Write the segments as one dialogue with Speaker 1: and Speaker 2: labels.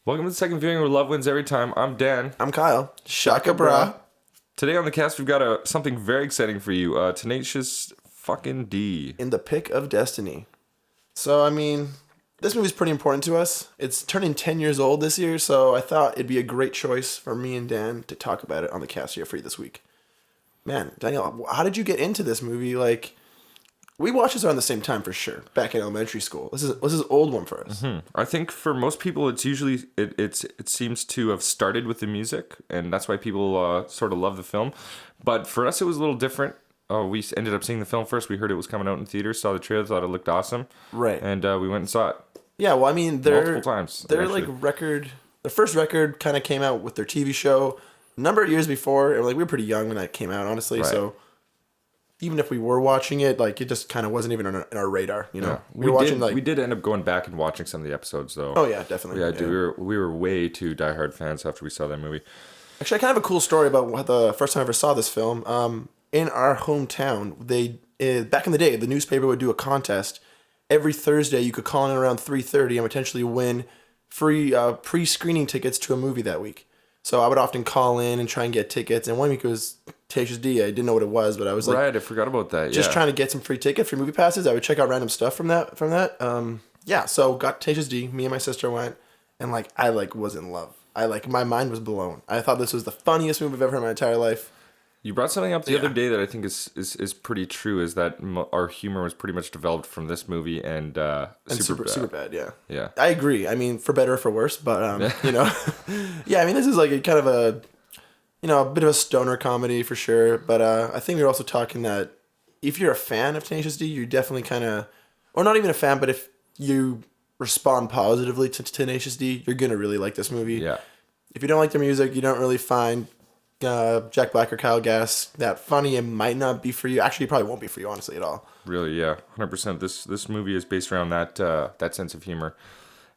Speaker 1: Welcome to the second viewing where love wins every time. I'm Dan.
Speaker 2: I'm Kyle. Shaka bra.
Speaker 1: Today on the cast, we've got something very exciting for you. Tenacious fucking D.
Speaker 2: In the Pick of Destiny. So, this movie's pretty important to us. It's turning 10 years old this year, so I thought it'd be a great choice for me and Dan to talk about it on the cast here for you this week. Man, Daniel, how did you get into this movie? We watched this around the same time for sure, back in elementary school. This is an old one for us.
Speaker 1: Mm-hmm. I think for most people, it's usually it seems to have started with the music, and that's why people sort of love the film. But for us, it was a little different. We ended up seeing the film first. We heard it was coming out in theaters, saw the trailer, thought it looked awesome,
Speaker 2: right?
Speaker 1: And we went and saw it.
Speaker 2: Yeah, well,
Speaker 1: multiple times.
Speaker 2: Their first record kind of came out with their TV show a number of years before, and we were pretty young when that came out, honestly. Right. So even if we were watching it, it just kind of wasn't even on our radar, you know.
Speaker 1: Yeah. We did end up going back and watching some of the episodes, though.
Speaker 2: Oh yeah, definitely.
Speaker 1: Yeah. We were way too diehard fans after we saw that movie.
Speaker 2: Actually, I kind of have a cool story about the first time I ever saw this film. In our hometown, back in the day, the newspaper would do a contest. Every Thursday, you could call in around 3:30 and potentially win free pre-screening tickets to a movie that week. So I would often call in and try and get tickets. And one week it was Tenacious D. I didn't know what it was, but I was
Speaker 1: right. I forgot about that.
Speaker 2: Just trying to get some free tickets for movie passes. I would check out random stuff from that. So got Tenacious D. Me and my sister went, and I was in love. My mind was blown. I thought this was the funniest movie I've ever heard in my entire life.
Speaker 1: You brought something up the other day that I think is pretty true. Is that our humor was pretty much developed from this movie and Superbad. Yeah. I
Speaker 2: agree. For better or for worse, but this is a kind of a bit of a stoner comedy for sure. But I think we were also talking that if you're a fan of Tenacious D, you're definitely kind of, or not even a fan, but if you respond positively to Tenacious D, you're gonna really like this movie.
Speaker 1: Yeah. If
Speaker 2: you don't like their music, you don't really find Jack Black or Kyle Gass that funny, it might not be for you. Actually, it probably won't be for you, honestly, at all.
Speaker 1: Really, yeah, 100%. This movie is based around that sense of humor,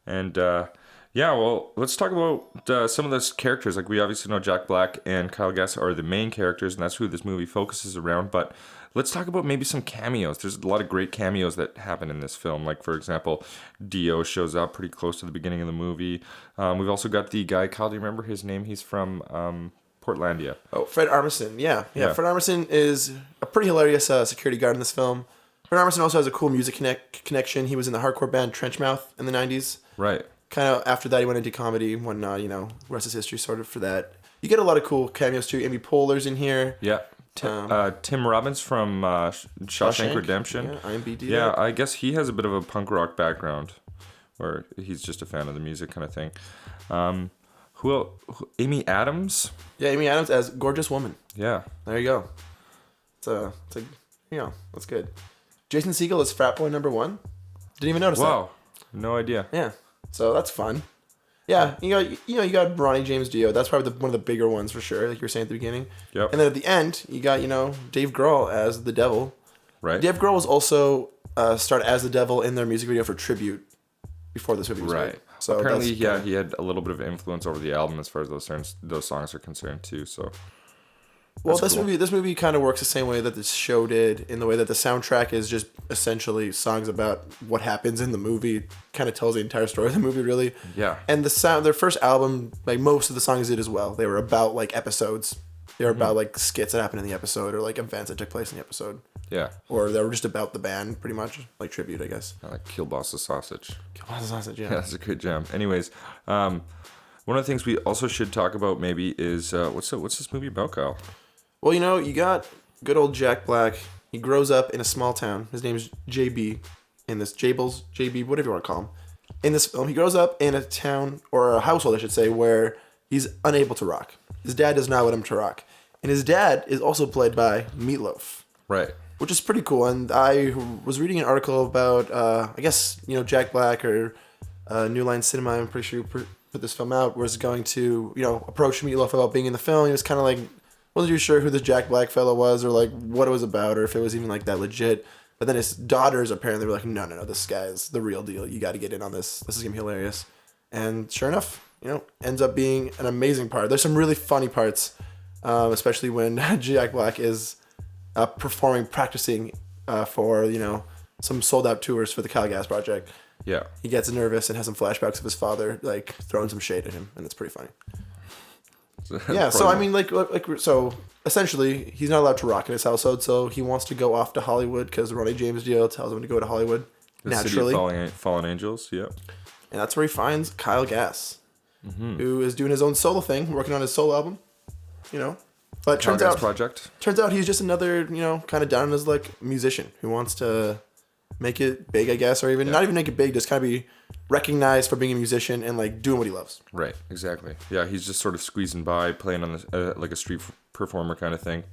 Speaker 1: and well, let's talk about some of those characters. We obviously know Jack Black and Kyle Gass are the main characters, and that's who this movie focuses around. But let's talk about maybe some cameos. There's a lot of great cameos that happen in this film. For example, Dio shows up pretty close to the beginning of the movie. We've also got the guy, Kyle, do you remember his name? He's from Portlandia.
Speaker 2: Oh, Fred Armisen. Yeah. Fred Armisen is a pretty hilarious security guard in this film. Fred Armisen also has a cool music connection. He was in the hardcore band Trenchmouth in the 90s. Right. Kind of after that, he went into comedy and whatnot, rest is history sort of for that. You get a lot of cool cameos too. Amy Poehler's in here.
Speaker 1: Yeah. Tim Robbins from Shawshank Redemption.
Speaker 2: Yeah, IMDb.
Speaker 1: Yeah, I guess he has a bit of a punk rock background where he's just a fan of the music kind of thing. Amy Adams?
Speaker 2: Yeah, Amy Adams as Gorgeous Woman.
Speaker 1: Yeah.
Speaker 2: There you go. That's good. Jason Segel is Frat Boy number 1. Didn't even notice that.
Speaker 1: Wow. No idea.
Speaker 2: Yeah. So that's fun. Yeah, you got Ronnie James Dio. That's probably one of the bigger ones for sure, like you were saying at the beginning. Yep. And then at the end, you got, Dave Grohl as the devil. Right. Dave Grohl was also started as the devil in their music video for Tribute before this movie was made.
Speaker 1: So apparently, he had a little bit of influence over the album as far as those songs are concerned too. So,
Speaker 2: well, this movie kind of works the same way that this show did, in the way that the soundtrack is just essentially songs about what happens in the movie. Kind of tells the entire story of the movie, really. Yeah. And their first album, most of the songs did as well. They were about episodes. They were about skits that happened in the episode, or events that took place in the episod. Yeah. Or they were just about the band, pretty much, Tribute, I guess.
Speaker 1: Like Kielbasa Sausage.
Speaker 2: Kielbasa Sausage, yeah.
Speaker 1: Yeah, that's a good jam. Anyways, one of the things we also should talk about maybe is what's this movie about, Kyle?
Speaker 2: Well, you got good old Jack Black. He grows up in a small town. His name's JB. In this JB, whatever you want to call him. In this film, he grows up in a town, or a household, I should say, where he's unable to rock. His dad does not want him to rock. And his dad is also played by Meatloaf. Right. Which is pretty cool. And I was reading an article about, Jack Black or New Line Cinema, I'm pretty sure you put this film out, was going to, approach Meatloaf about being in the film. He was kind of wasn't too sure who this Jack Black fellow was, or what it was about, or if it was even that legit. But then his daughters apparently were no, this guy is the real deal. You got to get in on this. This is going to be hilarious. And sure enough, ends up being an amazing part. There's some really funny parts, especially when Jack Black is practicing for, some sold out tours for the Kyle Gass project.
Speaker 1: Yeah.
Speaker 2: He gets nervous and has some flashbacks of his father like throwing some shade at him, and it's pretty funny. Yeah, so I mean, so essentially, he's not allowed to rock in his household, so he wants to go off to Hollywood because the Ronnie James deal tells him to go to Hollywood
Speaker 1: the
Speaker 2: naturally.
Speaker 1: City of Fallen Angels, yeah.
Speaker 2: And that's where he finds Kyle Gass, who is doing his own solo thing, working on his solo album, you know. But
Speaker 1: Kyle Gass project.
Speaker 2: Turns out he's just another, you know, kind of down on his like musician who wants to make it big, I guess, or even not even make it big, just kind of be recognized for being a musician and like doing what he loves.
Speaker 1: Right, exactly. Yeah, he's just sort of squeezing by, playing on the like a street performer kind of thing.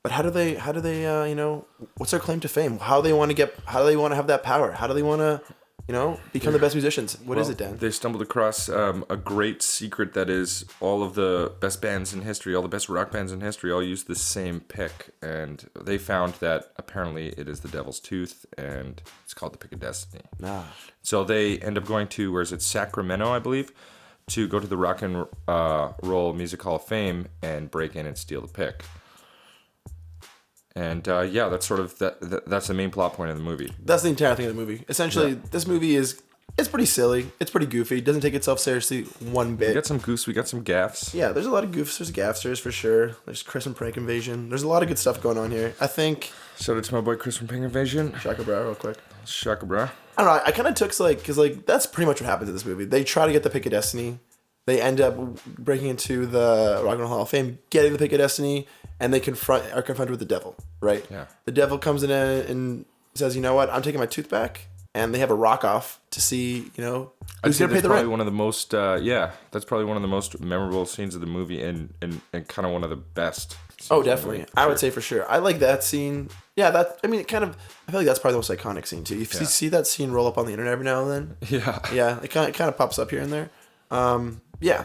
Speaker 2: But how do they you know, what's their claim to fame? How do they want to have that power? How do they want to, you know, become the best musicians? What is it, Dan?
Speaker 1: They stumbled across a great secret that is all of the best bands in history, all the best rock bands in history, all use the same pick. And they found that apparently it is the Devil's Tooth, and it's called the Pick of Destiny. So they end up going to, where is it, Sacramento, I believe, to go to the Rock and Roll Music Hall of Fame and break in and steal the pick. And that's sort of that's the main plot point of the movie.
Speaker 2: That's the entire thing of the movie. Essentially, this movie it's pretty silly. It's pretty goofy. It doesn't take itself seriously one bit.
Speaker 1: We got some goofs. We got some gaffs.
Speaker 2: Yeah, there's a lot of goofs. There's gaffsters for sure. There's Chris and Prank Invasion. There's a lot of good stuff going on here. I think.
Speaker 1: Shout out to my boy Chris from Prank Invasion.
Speaker 2: Shaka Bra, real quick.
Speaker 1: Shaka Bra.
Speaker 2: I don't know. I kind of took because that's pretty much what happens in this movie. They try to get the Pick of Destiny. They end up breaking into the Rock and Roll Hall of Fame, getting the Pick of Destiny, and they are confronted with the devil, right?
Speaker 1: Yeah.
Speaker 2: The devil comes in and says, you know what, I'm taking my tooth back. And they have a rock off to see, you know, who's going to pay the rent.
Speaker 1: One of the most, that's probably one of the most memorable scenes of the movie and kind of one of the best.
Speaker 2: Oh, definitely. I would say for sure. I like that scene. Yeah, I feel like that's probably the most iconic scene too. You see that scene roll up on the internet every now and then.
Speaker 1: Yeah.
Speaker 2: Yeah, it kind of pops up here and there.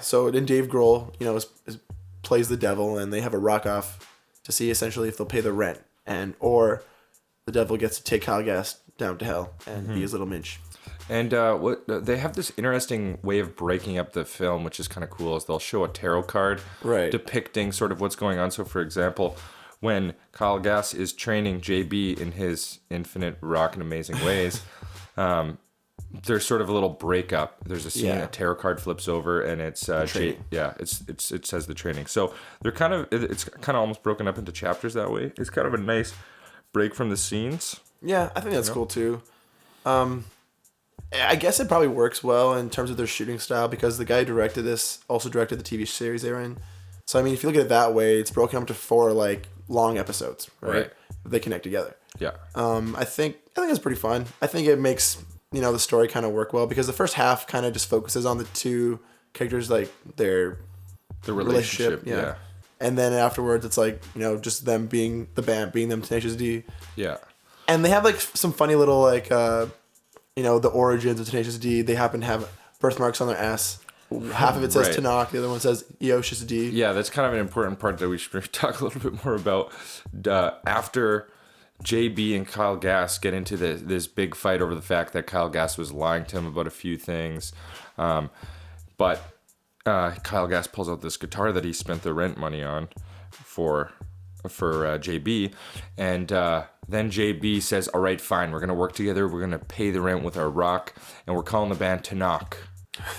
Speaker 2: So then Dave Grohl, you know, plays the devil, and they have a rock off to see essentially if they'll pay the rent, or the devil gets to take Kyle Gass down to hell and be his little minch.
Speaker 1: And they have this interesting way of breaking up the film, which is kind of cool, is they'll show a tarot card depicting sort of what's going on. So, for example, when Kyle Gass is training JB in his infinite rock and amazing ways, there's sort of a little breakup. There's a scene, a tarot card flips over, and it's it says the training. So they're it's kind of almost broken up into chapters that way. It's kind of a nice break from the scenes.
Speaker 2: Yeah, I think that's cool too. I guess it probably works well in terms of their shooting style because the guy who directed this also directed the TV series they were in. So I mean, if you look at it that way, it's broken up into 4 like long episodes, right? They connect together.
Speaker 1: Yeah.
Speaker 2: I think it's pretty fun. I think it makes, you know, the story kind of work well because the first half kind of just focuses on the two characters, like their relationship. Yeah. And then afterwards, it's like, you know, just them being the band, being them Tenacious D.
Speaker 1: Yeah.
Speaker 2: And they have like some funny little like, you know, the origins of Tenacious D. They happen to have birthmarks on their ass. Half of it says Tanakh, the other one says Tenacious D.
Speaker 1: Yeah, that's kind of an important part that we should talk a little bit more about. After JB and Kyle Gass get into this big fight over the fact that Kyle Gass was lying to him about a few things, but Kyle Gass pulls out this guitar that he spent the rent money on for JB, and then JB says, "All right, fine, we're gonna work together. We're gonna pay the rent with our rock, and we're calling the band Tanakh."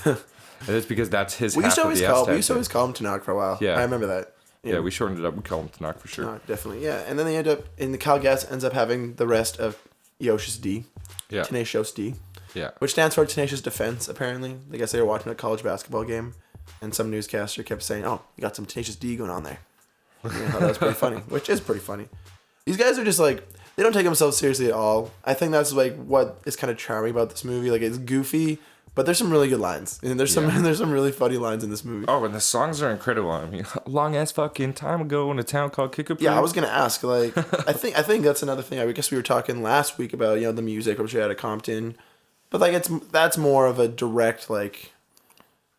Speaker 1: And it's because that's his. We used to always call him
Speaker 2: Tanakh for a while. Yeah, I remember that.
Speaker 1: Yeah, we shortened it up. We call him Tanakh for sure.
Speaker 2: Tanakh, definitely, yeah. And then they end up, the Kyle Gass ends up having the rest of Tenacious D. Yeah. Tenacious D.
Speaker 1: Yeah.
Speaker 2: Which stands for Tenacious Defense, apparently. I guess they were watching a college basketball game, and some newscaster kept saying, "Oh, you got some Tenacious D going on there." I thought that was pretty funny, which is pretty funny. These guys are just like, they don't take themselves seriously at all. I think that's like what is kind of charming about this movie. Like, it's goofy, but there's some really good lines, and there's some really funny lines in this movie.
Speaker 1: Oh, and the songs are incredible. I mean, long ass fucking time ago in a town called Kickapoo.
Speaker 2: Yeah, I was gonna ask. Like, I think that's another thing. I guess we were talking last week about, you know, the music, which we had at Compton, but like that's more of a direct like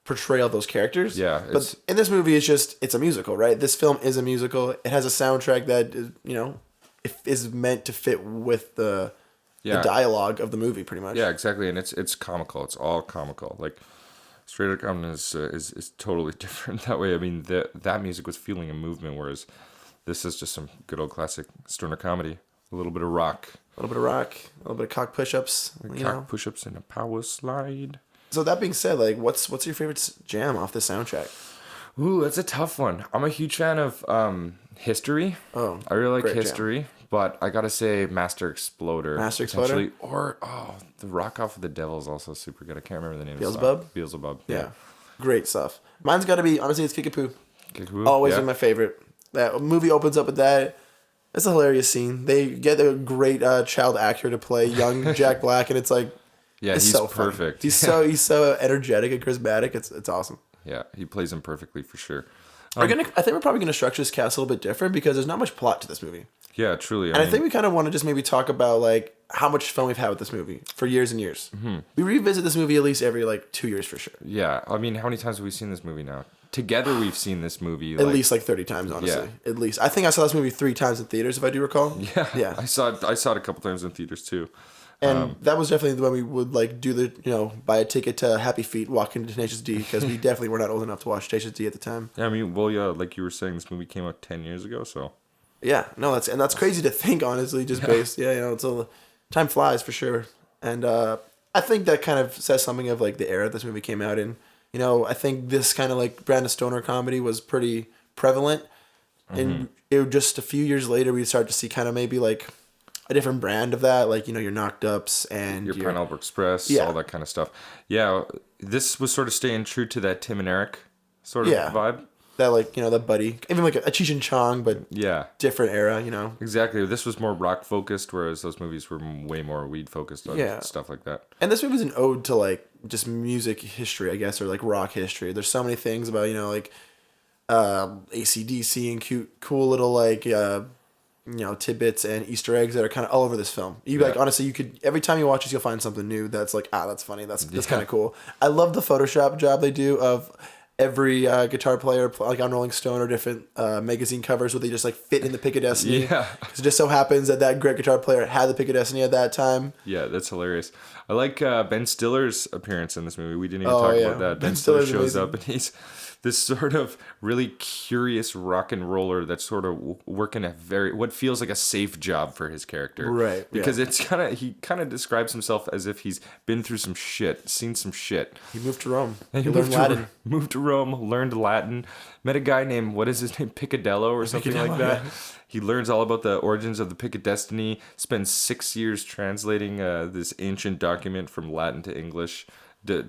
Speaker 2: portrayal of those characters. Yeah. But in this movie, it's a musical, right? This film is a musical. It has a soundtrack that is, you know, is meant to fit with the dialogue of the movie, pretty much.
Speaker 1: Yeah, exactly, and it's comical. It's all comical. Like, Straight Outta Compton is totally different that way. I mean, that music was feeling a movement, whereas this is just some good old classic stoner comedy. A little bit of rock.
Speaker 2: A little bit of rock, a little bit of cock push-ups.
Speaker 1: Cock push-ups and a power slide.
Speaker 2: So that being said, like, what's your favorite jam off the soundtrack?
Speaker 1: Ooh, that's a tough one. I'm a huge fan of History.
Speaker 2: Oh,
Speaker 1: I really like
Speaker 2: great
Speaker 1: History,
Speaker 2: jam.
Speaker 1: but I gotta say Master Exploder.
Speaker 2: Master Exploder?
Speaker 1: Or, the Rock Off of the Devil is also super good. I can't remember the name
Speaker 2: Beelzebub?
Speaker 1: of the song. Beelzebub,
Speaker 2: Yeah. Great stuff. Mine's got to be, honestly, it's Kickapoo.
Speaker 1: Kickapoo,
Speaker 2: Always
Speaker 1: yeah.
Speaker 2: been my favorite. That movie opens up with that. It's a hilarious scene. They get a great child actor to play young Jack Black, and it's like,
Speaker 1: Yeah,
Speaker 2: it's
Speaker 1: he's
Speaker 2: so funny.
Speaker 1: perfect.
Speaker 2: He's so energetic and charismatic. It's awesome.
Speaker 1: Yeah, he plays him perfectly for sure.
Speaker 2: I think we're probably gonna structure this cast a little bit different because there's not much plot to this movie.
Speaker 1: Yeah, truly.
Speaker 2: And I think we kind of want to just maybe talk about like how much fun we've had with this movie for years and years. Mm-hmm. We revisit this movie at least every like 2 years for sure.
Speaker 1: Yeah, I mean, how many times have we seen this movie now? Together, we've seen this movie
Speaker 2: At least like 30 times, honestly.
Speaker 1: Yeah.
Speaker 2: At least. I think I saw this movie 3 times in theaters, if I do recall.
Speaker 1: Yeah. I saw it a couple times in theaters too.
Speaker 2: And that was definitely when we would like do the, buy a ticket to Happy Feet, walk into Tenacious D, because we definitely were not old enough to watch Tenacious D at the time.
Speaker 1: Yeah, I mean, well, yeah, like you were saying, this movie came out 10 years ago, so.
Speaker 2: Yeah, no, that's crazy to think, honestly, just based, time flies for sure. And I think that kind of says something of like the era this movie came out in. I think this kind of like brand of stoner comedy was pretty prevalent. And just a few years later, we started to see kind of maybe like a different brand of that, like, your Knocked Ups and
Speaker 1: your Pineapple Express, all that kind of stuff. Yeah, this was sort of staying true to that Tim and Eric sort of vibe.
Speaker 2: That, like, that Buddy. Even like a Cheech and Chong, but different era,
Speaker 1: Exactly. This was more rock-focused, whereas those movies were way more weed-focused on stuff like that.
Speaker 2: And this movie is an ode to, like, just music history, I guess, or, like, rock history. There's so many things about, like, AC/DC and cool little, like, tidbits and Easter eggs that are kind of all over this film. Like, honestly, you could, every time you watch this, you'll find something new that's like, that's funny. That's kind of cool. I love the Photoshop job they do of every guitar player, like on Rolling Stone or different magazine covers, where they just like fit in the pick of destiny. Yeah. Because it just so happens that great guitar player had the pick of destiny at that time.
Speaker 1: Yeah, that's hilarious. I like Ben Stiller's appearance in this movie. We didn't even talk about that. Ben Stiller shows up and he's this sort of really curious rock and roller that's sort of working what feels like a safe job for his character.
Speaker 2: Right.
Speaker 1: Because he kind of describes himself as if he's been through some shit, seen some shit.
Speaker 2: He moved to Rome.
Speaker 1: And he learned Latin. Moved to Rome, learned Latin, met a guy named, what is his name, Picadello or something like that. Yeah. He learns all about the origins of the Pick of Destiny, spends 6 years translating this ancient document from Latin to English,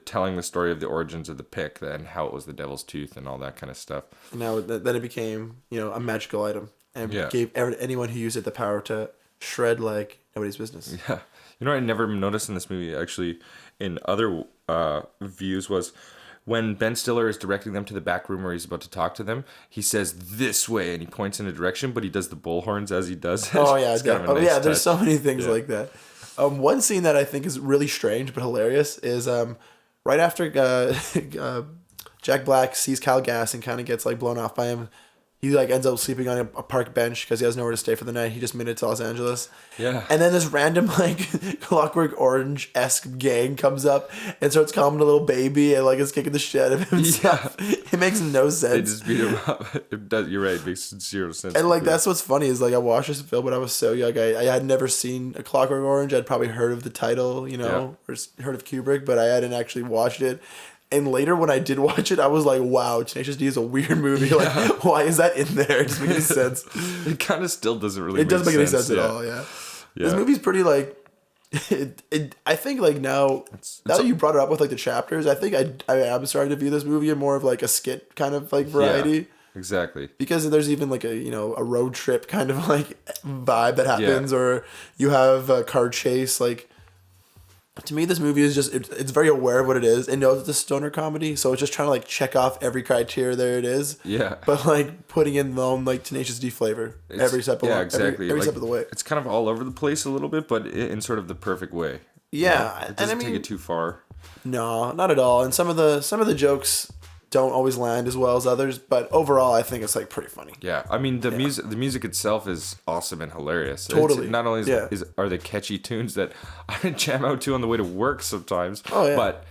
Speaker 1: telling the story of the origins of the pick and how it was the devil's tooth and all that kind of stuff.
Speaker 2: Now then it became, a magical item and gave anyone who used it the power to shred like nobody's business.
Speaker 1: Yeah. I never noticed in this movie, actually, in other views, was when Ben Stiller is directing them to the back room where he's about to talk to them, he says this way and he points in a direction, but he does the bullhorns as he does it.
Speaker 2: Oh, yeah. Nice there's so many things like that. One scene that I think is really strange but hilarious is right after Jack Black sees Kyle Gass and kind of gets like blown off by him. He like ends up sleeping on a park bench because he has nowhere to stay for the night. He just made it to Los Angeles.
Speaker 1: Yeah.
Speaker 2: And then this random like Clockwork Orange-esque gang comes up and starts calling him a little baby and like is kicking the shit out of himself. Yeah. It makes no sense.
Speaker 1: They just beat him up. You're right. It makes zero sense.
Speaker 2: And like that's what's funny is like I watched this film when I was so young. I had never seen A Clockwork Orange. I'd probably heard of the title, or heard of Kubrick, but I hadn't actually watched it. And later when I did watch it, I was like, wow, Tenacious D is a weird movie. Yeah. Like, why is that in there? It doesn't make any sense.
Speaker 1: It kind of still doesn't really
Speaker 2: make sense. It doesn't make any sense at all, yeah. This movie's pretty like... I think like now that you brought it up with like the chapters, I think I'm starting to view this movie in more of like a skit kind of like variety.
Speaker 1: Yeah, exactly.
Speaker 2: Because there's even like a road trip kind of like vibe that happens, or you have a car chase like... To me, this movie is just, it's very aware of what it is. It knows it's a stoner comedy, so it's just trying to, like, check off every criteria there it is.
Speaker 1: Yeah.
Speaker 2: But, like, putting in the own, like, Tenacious D flavor every step of
Speaker 1: exactly.
Speaker 2: Every step of the way.
Speaker 1: It's kind of all over the place a little bit, but in sort of the perfect way.
Speaker 2: Yeah.
Speaker 1: It doesn't take it too far.
Speaker 2: No, not at all. And some of the jokes don't always land as well as others, but overall I think it's like pretty funny.
Speaker 1: Yeah, I mean the music itself is awesome and hilarious.
Speaker 2: Totally.
Speaker 1: It's not only are they catchy tunes that I jam out to on the way to work sometimes, but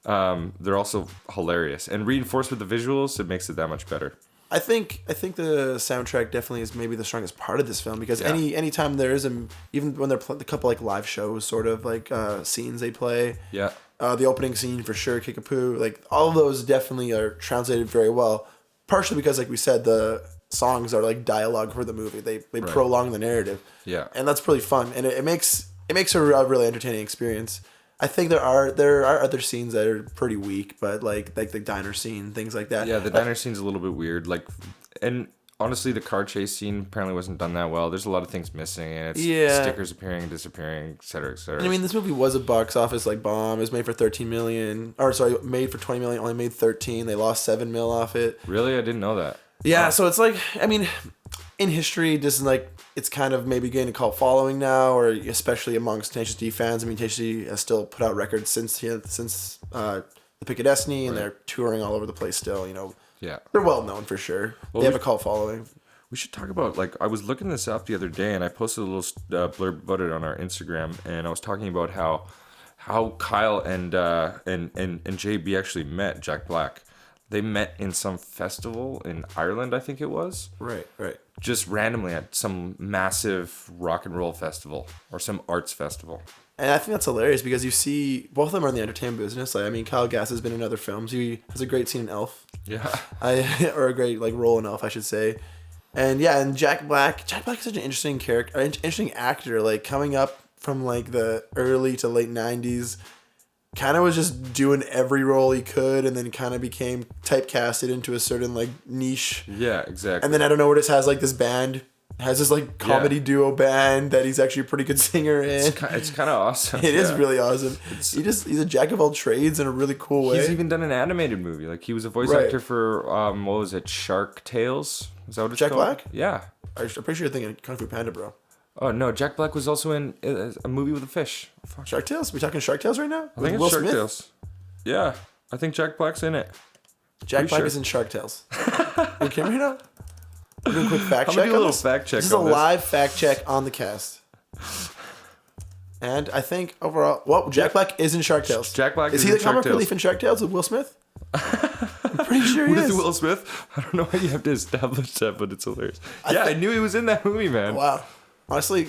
Speaker 1: they're also hilarious and reinforced with the visuals. It makes it that much better.
Speaker 2: I think the soundtrack definitely is maybe the strongest part of this film because
Speaker 1: Yeah.
Speaker 2: anytime there is even when they're a couple like live shows sort of like scenes they play.
Speaker 1: Yeah.
Speaker 2: The opening scene for sure, Kickapoo, like all of those definitely are translated very well. Partially because, like we said, the songs are like dialogue for the movie. They prolong the narrative.
Speaker 1: Yeah.
Speaker 2: And that's really fun, and it makes a really entertaining experience. I think there are other scenes that are pretty weak, but like the diner scene, things like that.
Speaker 1: Yeah, the diner scene's a little bit weird. Like, and honestly, the car chase scene apparently wasn't done that well. There's a lot of things missing, and it's stickers appearing and disappearing, et cetera, et cetera.
Speaker 2: And I mean, this movie was a box office like bomb. It was made for $13 million, made for $20 million, only made 13. They lost $7 million off it.
Speaker 1: Really, I didn't know that.
Speaker 2: Yeah, so it's like, I mean, in history, this is like, it's kind of maybe getting a cult following now, or especially amongst Tenacious D fans. I mean, Tenacious D has still put out records since the Pick of Destiny, and they're touring all over the place still. You know,
Speaker 1: Yeah.
Speaker 2: they're well known for sure. They have a cult following.
Speaker 1: We should talk about, like, I was looking this up the other day, and I posted a little blurb about it on our Instagram, and I was talking about how Kyle and JB actually met Jack Black. They met in some festival in Ireland, I think it was.
Speaker 2: Right.
Speaker 1: Just randomly at some massive rock and roll festival or some arts festival.
Speaker 2: And I think that's hilarious because you see both of them are in the entertainment business. Like, I mean, Kyle Gass has been in other films. He has a great scene in Elf.
Speaker 1: Yeah.
Speaker 2: Or a great like role in Elf, I should say. And yeah, and Jack Black is such an interesting character, interesting actor. Like coming up from like the early to late '90s, kind of was just doing every role he could, and then kind of became typecasted into a certain like niche.
Speaker 1: Yeah, exactly.
Speaker 2: And then I don't know where this has like this band. Has this like comedy duo band that he's actually a pretty good singer in.
Speaker 1: It's kind of awesome.
Speaker 2: It is really awesome. He's a jack of all trades in a really cool way.
Speaker 1: He's even done an animated movie. Like, he was a voice actor for, what was it, Shark Tales? Is that what it's
Speaker 2: Jack
Speaker 1: called?
Speaker 2: Black?
Speaker 1: Yeah.
Speaker 2: I'm pretty sure you're thinking Kung Fu Panda, bro.
Speaker 1: Oh, no, Jack Black was also in a movie with a fish. Fuck.
Speaker 2: Shark Tales? We talking Shark Tales right now?
Speaker 1: I think
Speaker 2: Will
Speaker 1: it's Shark
Speaker 2: Smith?
Speaker 1: Tales. Yeah, I think Jack Black's in it.
Speaker 2: Jack Black
Speaker 1: sure.
Speaker 2: is in Shark Tales. You kidding me right now? Do a quick fact
Speaker 1: I'm
Speaker 2: check.
Speaker 1: gonna do a little fact check.
Speaker 2: This is a live fact check on the cast. And I think overall, well, Jack Black is in Shark Tales.
Speaker 1: Jack Black
Speaker 2: is he
Speaker 1: in
Speaker 2: the
Speaker 1: Shark
Speaker 2: comic
Speaker 1: Tales.
Speaker 2: relief in Shark Tales with Will Smith? I'm pretty sure he
Speaker 1: With
Speaker 2: is.
Speaker 1: Will Smith? I don't know how you have to establish that, but it's hilarious. I knew he was in that movie, man.
Speaker 2: Wow. Honestly,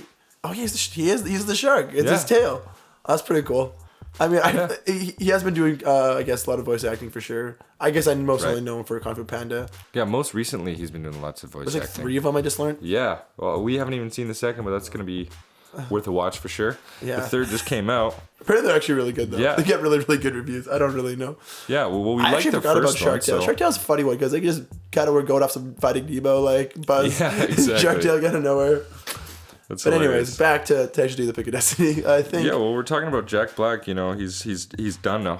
Speaker 2: he's the shark. It's his
Speaker 1: Yeah.
Speaker 2: tail. That's pretty cool. I mean, he has been doing, I guess, a lot of voice acting for sure. I guess I mostly know him for Kung Fu Panda.
Speaker 1: Yeah, most recently he's been doing lots of voice
Speaker 2: There's like
Speaker 1: acting.
Speaker 2: 3 of them I just learned.
Speaker 1: Yeah, well, we haven't even seen the second, but that's going to be worth a watch for sure.
Speaker 2: Yeah.
Speaker 1: The third just came out.
Speaker 2: Apparently they're actually really good though.
Speaker 1: Yeah.
Speaker 2: They get really, really good reviews. I don't really know.
Speaker 1: Yeah, well we
Speaker 2: I
Speaker 1: liked
Speaker 2: actually
Speaker 1: the
Speaker 2: forgot about
Speaker 1: first one.
Speaker 2: Shark Tale.
Speaker 1: So.
Speaker 2: Shark Tale's a funny one because they just kind of were going off some Finding Nemo like buzz.
Speaker 1: Yeah, exactly.
Speaker 2: Shark Tale got out of nowhere.
Speaker 1: That's
Speaker 2: But anyways,
Speaker 1: hilarious.
Speaker 2: back to Tenacious D, the Pick of Destiny. I think.
Speaker 1: Yeah, well, we're talking about Jack Black. You know, he's done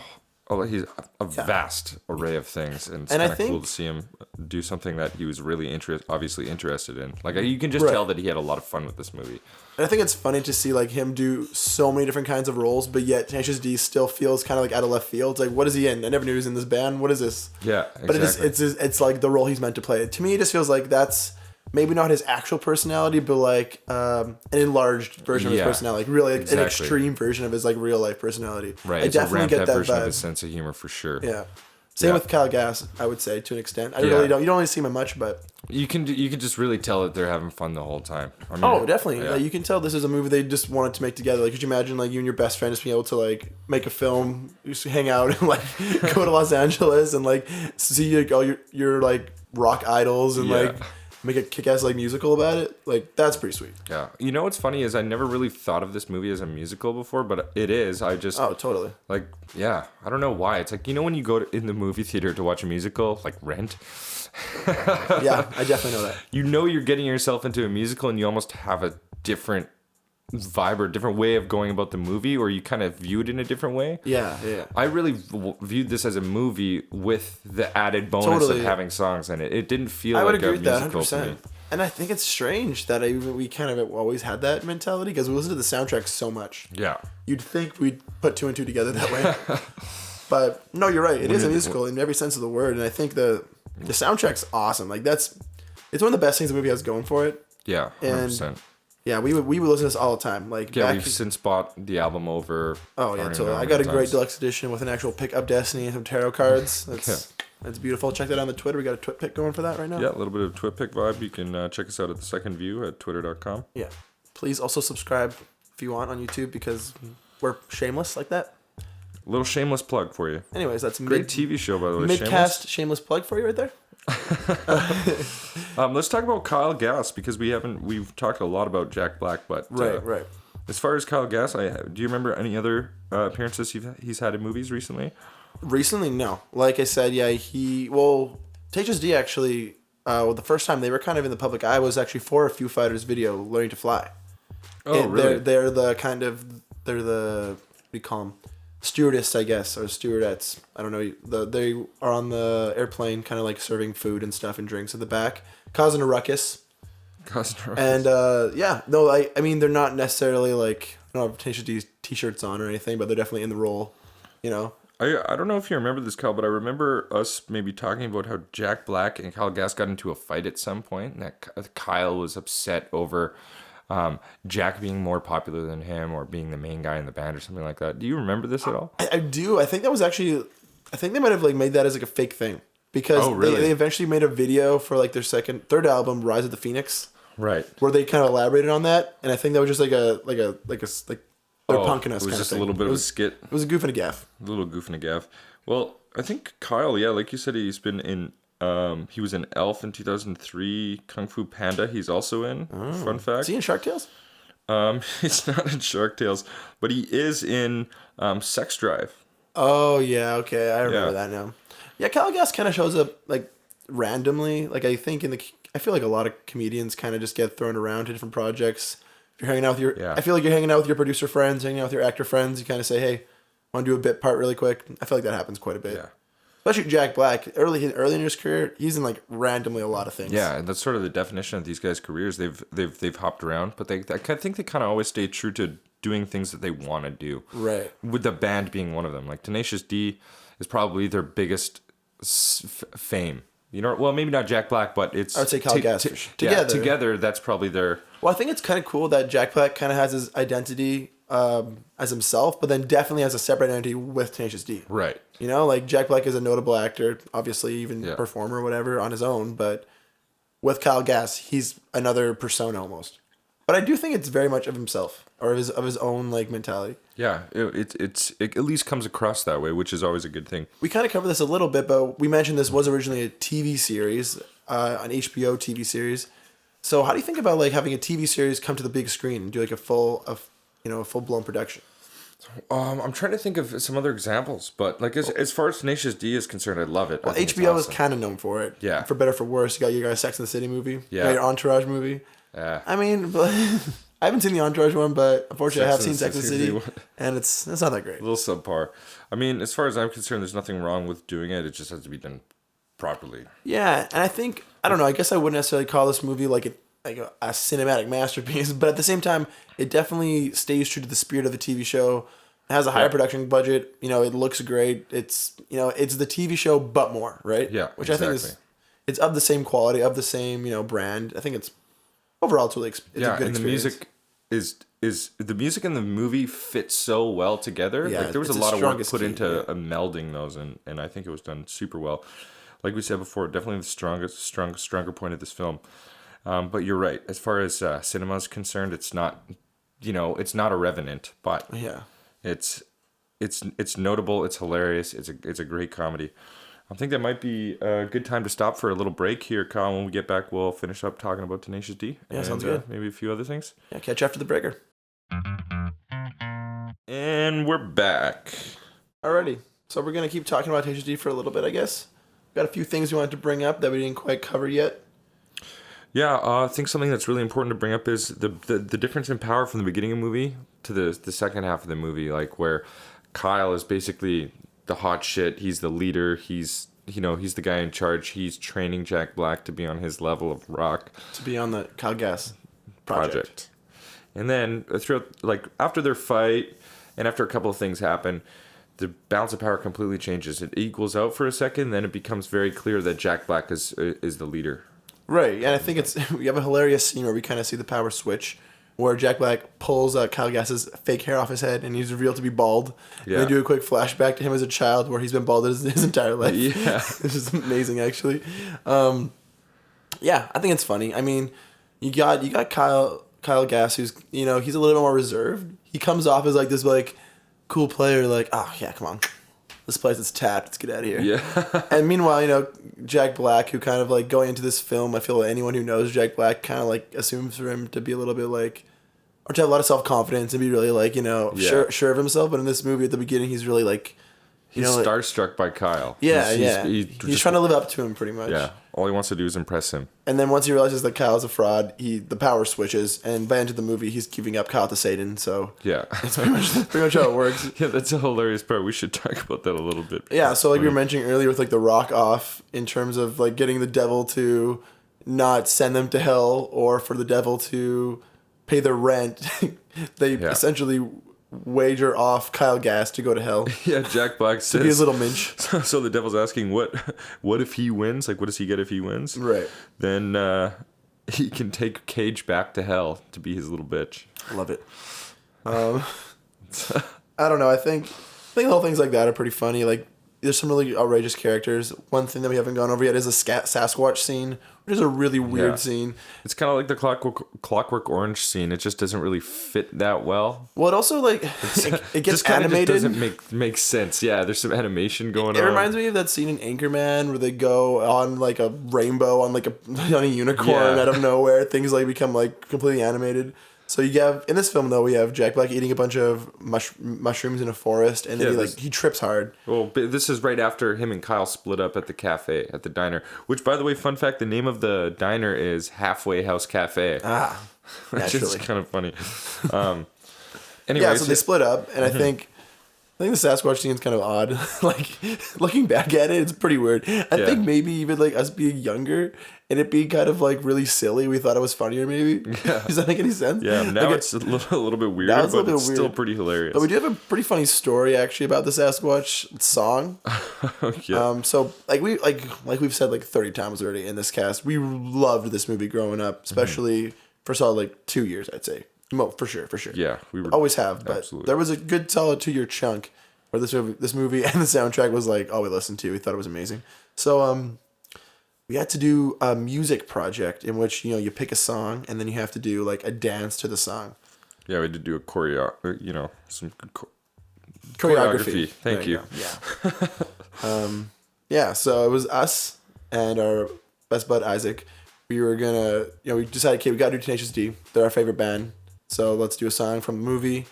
Speaker 1: he's a vast array of things, and it's
Speaker 2: And I
Speaker 1: kind of
Speaker 2: think-
Speaker 1: cool to see him do something that he was really obviously interested in. Like, you can just tell that he had a lot of fun with this movie.
Speaker 2: And I think it's funny to see like him do so many different kinds of roles, but yet Tenacious D still feels kind of like out of left field. It's like, what is he in? I never knew he was in this band. What is this?
Speaker 1: Yeah, exactly.
Speaker 2: But it's like the role he's meant to play. To me, it just feels like that's maybe not his actual personality, but like an enlarged version of his personality, like really like an extreme version of his like real life personality.
Speaker 1: Right,
Speaker 2: I
Speaker 1: it's a
Speaker 2: definitely
Speaker 1: ramped
Speaker 2: get
Speaker 1: up
Speaker 2: that
Speaker 1: version of
Speaker 2: vibe.
Speaker 1: his sense of humor for sure.
Speaker 2: Yeah. Same with Kyle Gass, I would say, to an extent. You don't really see him much, but
Speaker 1: You can just really tell that they're having fun the whole time. I mean,
Speaker 2: definitely.
Speaker 1: Yeah.
Speaker 2: Like, you can tell this is a movie they just wanted to make together. Like, could you imagine like you and your best friend just being able to like make a film, just hang out and like go to Los Angeles and like see like all your like rock idols and like make a kick-ass like musical about it? Like, that's pretty sweet.
Speaker 1: Yeah. You know what's funny is I never really thought of this movie as a musical before, but it is. I just
Speaker 2: Totally.
Speaker 1: like, yeah, I don't know why. It's like, you know, when you go in the movie theater to watch a musical, like Rent.
Speaker 2: Yeah, I definitely know that.
Speaker 1: You know you're getting yourself into a musical, and you almost have a different vibe or different way of going about the movie, or you kind of view it in a different way.
Speaker 2: Yeah.
Speaker 1: I really viewed this as a movie with the added bonus of having songs in it. It didn't feel like a musical to me.
Speaker 2: And I think it's strange that we kind of always had that mentality because we listen to the soundtrack so much.
Speaker 1: Yeah.
Speaker 2: You'd think we'd put 2 and 2 together that way. But no, you're right. It is a musical in every sense of the word. And I think the soundtrack's awesome. Like it's one of the best things the movie has going for it.
Speaker 1: Yeah, 100%.
Speaker 2: Yeah, we would listen to this all the time. Like,
Speaker 1: Yeah, we've since bought the album over.
Speaker 2: Oh yeah, totally. I got a great deluxe edition with an actual Pick Up Destiny and some tarot cards. It's beautiful. Check that out on the Twitter. We got a twit pic going for that right now.
Speaker 1: Yeah, a little bit of Twit Pick vibe. You can check us out at The Second View at twitter.com.
Speaker 2: Yeah. Please also subscribe if you want on YouTube because we're shameless like that.
Speaker 1: A little shameless plug for you.
Speaker 2: Anyways, that's
Speaker 1: Great TV show, by the way.
Speaker 2: mid-cast shameless plug for you right there.
Speaker 1: Let's talk about Kyle Gass because we've talked a lot about Jack Black, but
Speaker 2: Right.
Speaker 1: as far as Kyle Gass, do you remember any other appearances he's had in movies recently?
Speaker 2: Recently, no. Like I said, yeah, Tenacious D actually, the first time they were kind of in the public eye was actually for a Foo Fighters video, Learning to Fly.
Speaker 1: Oh,
Speaker 2: And
Speaker 1: really?
Speaker 2: They're the, what do you call them? Stewardess, I guess, or stewardettes. I don't know. They are on the airplane kind of like serving food and stuff and drinks at the back, causing a ruckus. And I mean, they're not necessarily like, I don't have Tenacious D's t-shirts on or anything, but they're definitely in the role, you know?
Speaker 1: I don't know if you remember this, Kyle, but I remember us maybe talking about how Jack Black and Kyle Gass got into a fight at some point, and that Kyle was upset over Jack being more popular than him or being the main guy in the band or something like that. Do you remember this at all?
Speaker 2: I do. I think that was actually, I think they might have like made that as like a fake thing because
Speaker 1: really?
Speaker 2: they eventually made a video for like their third album, Rise of the Phoenix,
Speaker 1: Right.
Speaker 2: where they kind of elaborated on that, and I think that was just like they're punking us.
Speaker 1: It was
Speaker 2: kind
Speaker 1: just
Speaker 2: of
Speaker 1: a little bit of a skit.
Speaker 2: It was a goof and a gaff.
Speaker 1: A little goof and a gaff. Well, I think Kyle, yeah, like you said, he's been in. He was in Elf in 2003. Kung Fu Panda, he's also in. Fun fact.
Speaker 2: Is he in Shark Tales?
Speaker 1: He's not in Shark Tales, but he is in Sex Drive.
Speaker 2: Oh yeah, okay, I remember
Speaker 1: Yeah.
Speaker 2: that now. Yeah, Kyle Gass kind of shows up like randomly. Like I think I feel like a lot of comedians kind of just get thrown around to different projects. If you're hanging out with
Speaker 1: Yeah.
Speaker 2: I feel like you're hanging out with your producer friends, hanging out with your actor friends. You kind of say, "Hey, want to do a bit part really quick?" I feel like that happens quite a bit.
Speaker 1: Yeah.
Speaker 2: Especially Jack Black, early in his career, he's in like randomly a lot of things.
Speaker 1: Yeah, and that's sort of the definition of these guys' careers. They've hopped around, but I think they kind of always stay true to doing things that they want to do.
Speaker 2: Right.
Speaker 1: With the band being one of them. Like Tenacious D is probably their biggest fame. You know, well, maybe not Jack Black, but it's
Speaker 2: I would say Kyle Gass.
Speaker 1: together. That's probably their.
Speaker 2: Well, I think it's kind of cool that Jack Black kind of has his identity as himself, but then definitely has a separate identity with Tenacious D.
Speaker 1: Right.
Speaker 2: You know, like Jack Black is a notable actor, obviously even
Speaker 1: Yeah.
Speaker 2: performer or whatever on his own, but with Kyle Gass, he's another persona almost. But I do think it's very much of himself or of his own like mentality.
Speaker 1: Yeah, it at least comes across that way, which is always a good thing.
Speaker 2: We kind of covered this a little bit, but we mentioned this was originally a TV series, an HBO TV series. So how do you think about like having a TV series come to the big screen and do like a full blown production?
Speaker 1: I'm trying to think of some other examples, but like as far as Tenacious D is concerned, I love it.
Speaker 2: Well, HBO is kind of known for it.
Speaker 1: Yeah.
Speaker 2: For better or for worse, you got your guys' Sex and the City movie.
Speaker 1: Yeah.
Speaker 2: You got your Entourage movie.
Speaker 1: Yeah.
Speaker 2: I mean, but I haven't seen the Entourage one, but unfortunately I have
Speaker 1: Sex
Speaker 2: seen
Speaker 1: and
Speaker 2: Sex
Speaker 1: the
Speaker 2: and the
Speaker 1: City
Speaker 2: City, and it's not that great.
Speaker 1: A little subpar. I mean, as far as I'm concerned, there's nothing wrong with doing it. It just has to be done properly.
Speaker 2: Yeah, and I think I don't know. I guess I wouldn't necessarily call this movie like a cinematic masterpiece, but at the same time, it definitely stays true to the spirit of the TV show. It has a higher production budget. You know, it looks great. It's it's the TV show, but more, right?
Speaker 1: Yeah,
Speaker 2: which I think it's of the same quality, of the same brand. I think it's overall it's really it's a good
Speaker 1: and
Speaker 2: experience.
Speaker 1: the music is the music and the movie fit so well together.
Speaker 2: Yeah,
Speaker 1: like there was a
Speaker 2: it's
Speaker 1: lot
Speaker 2: the
Speaker 1: of work
Speaker 2: strongest
Speaker 1: put
Speaker 2: key,
Speaker 1: into melding those, and I think it was done super well. Like we said before, definitely the stronger point of this film. But you're right. As far as cinema is concerned, it's not it's not a Revenant, but
Speaker 2: Yeah.
Speaker 1: It's notable. It's hilarious. It's a great comedy. I think that might be a good time to stop for a little break here, Kyle. When we get back, we'll finish up talking about Tenacious D.
Speaker 2: Yeah, sounds good.
Speaker 1: Maybe a few other things.
Speaker 2: Yeah, catch you after the breaker.
Speaker 1: And we're back.
Speaker 2: Alrighty. So we're gonna keep talking about Tenacious D for a little bit, I guess. Got a few things we wanted to bring up that we didn't quite cover yet.
Speaker 1: Yeah, I think something that's really important to bring up is the difference in power from the beginning of the movie to the second half of the movie, like where Kyle is basically the hot shit. He's the leader. He's the guy in charge. He's training Jack Black to be on his level of rock.
Speaker 2: To be on the Kyle Gass project.
Speaker 1: And then throughout, like after their fight and after a couple of things happen, the balance of power completely changes. It equals out for a second, then it becomes very clear that Jack Black is the leader.
Speaker 2: Right, and I think we have a hilarious scene where we kind of see the power switch, where Jack Black pulls Kyle Gass's fake hair off his head and he's revealed to be bald.
Speaker 1: Yeah.
Speaker 2: And they do a quick flashback to him as a child where he's been bald his entire life.
Speaker 1: Yeah.
Speaker 2: Which is amazing, actually. Yeah, I think it's funny. I mean, you got Kyle Gass, who's, you know, he's a little bit more reserved. He comes off as like this like cool player, like, oh yeah, come on, this place is tapped, let's get out of here.
Speaker 1: Yeah.
Speaker 2: And meanwhile, you know, Jack Black, who kind of like going into this film, I feel like anyone who knows Jack Black kind of like assumes for him to be a little bit like, or to have a lot of self-confidence and be really like, you know, sure of himself. But in this movie at the beginning, he's really like, you know,
Speaker 1: He's starstruck by Kyle.
Speaker 2: Yeah,
Speaker 1: He's
Speaker 2: trying to live up to him pretty much.
Speaker 1: Yeah. All he wants to do is impress him.
Speaker 2: And then once he realizes that Kyle's a fraud, the power switches, and by the end of the movie, he's giving up Kyle to Satan. So
Speaker 1: Yeah.
Speaker 2: that's pretty much how it works.
Speaker 1: Yeah, that's a hilarious part. We should talk about that a little bit.
Speaker 2: Yeah, so like we were mentioning earlier with like the rock off in terms of like getting the devil to not send them to hell or for the devil to pay their rent, they essentially wager off Kyle Gass to go to hell.
Speaker 1: Yeah, Jack Black says...
Speaker 2: To be his little minch.
Speaker 1: So the devil's asking, what if he wins? Like, what does he get if he wins?
Speaker 2: Right.
Speaker 1: Then he can take Cage back to hell to be his little bitch.
Speaker 2: Love it. I don't know. I think little things like that are pretty funny. Like, there's some really outrageous characters. One thing that we haven't gone over yet is a Sasquatch scene, which is a really weird scene.
Speaker 1: It's kind of like the Clockwork Orange scene. It just doesn't really fit that well.
Speaker 2: Well, it also, like, it gets
Speaker 1: just
Speaker 2: animated.
Speaker 1: Just doesn't make sense. Yeah, there's some animation going on.
Speaker 2: It reminds me of that scene in Anchorman where they go on, like, a rainbow on, like, on a unicorn out of nowhere. Things, like, become, like, completely animated. So you have, in this film though, we have Jack Black eating a bunch of mushrooms in a forest, and then he trips hard.
Speaker 1: Well, this is right after him and Kyle split up at the cafe, at the diner. Which, by the way, fun fact: the name of the diner is Halfway House Cafe. Which is kind of funny. Anyway,
Speaker 2: yeah, so they split up, and I think the Sasquatch scene is kind of odd. Like, looking back at it, it's pretty weird. I think maybe even like us being younger and it being kind of like really silly, we thought it was funnier maybe. Yeah. Does that make any sense?
Speaker 1: Yeah, now it's a little bit weird, but it's still pretty hilarious.
Speaker 2: But we do have a pretty funny story actually about the Sasquatch song. So like we've said like 30 times already in this cast, we loved this movie growing up, especially for solid like 2 years, I'd say. For sure.
Speaker 1: Yeah, we would
Speaker 2: always have, but there was a good solid 2-year chunk where this movie and the soundtrack was like all we listened to. We thought it was amazing. So we had to do a music project in which, you know, you pick a song and then you have to do like a dance to the song.
Speaker 1: Yeah, we had to do a some
Speaker 2: choreography.
Speaker 1: Thank you.
Speaker 2: Yeah. So it was us and our best bud Isaac. We were gonna, we decided, okay, we gotta do Tenacious D. They're our favorite band. So let's do a song from the movie.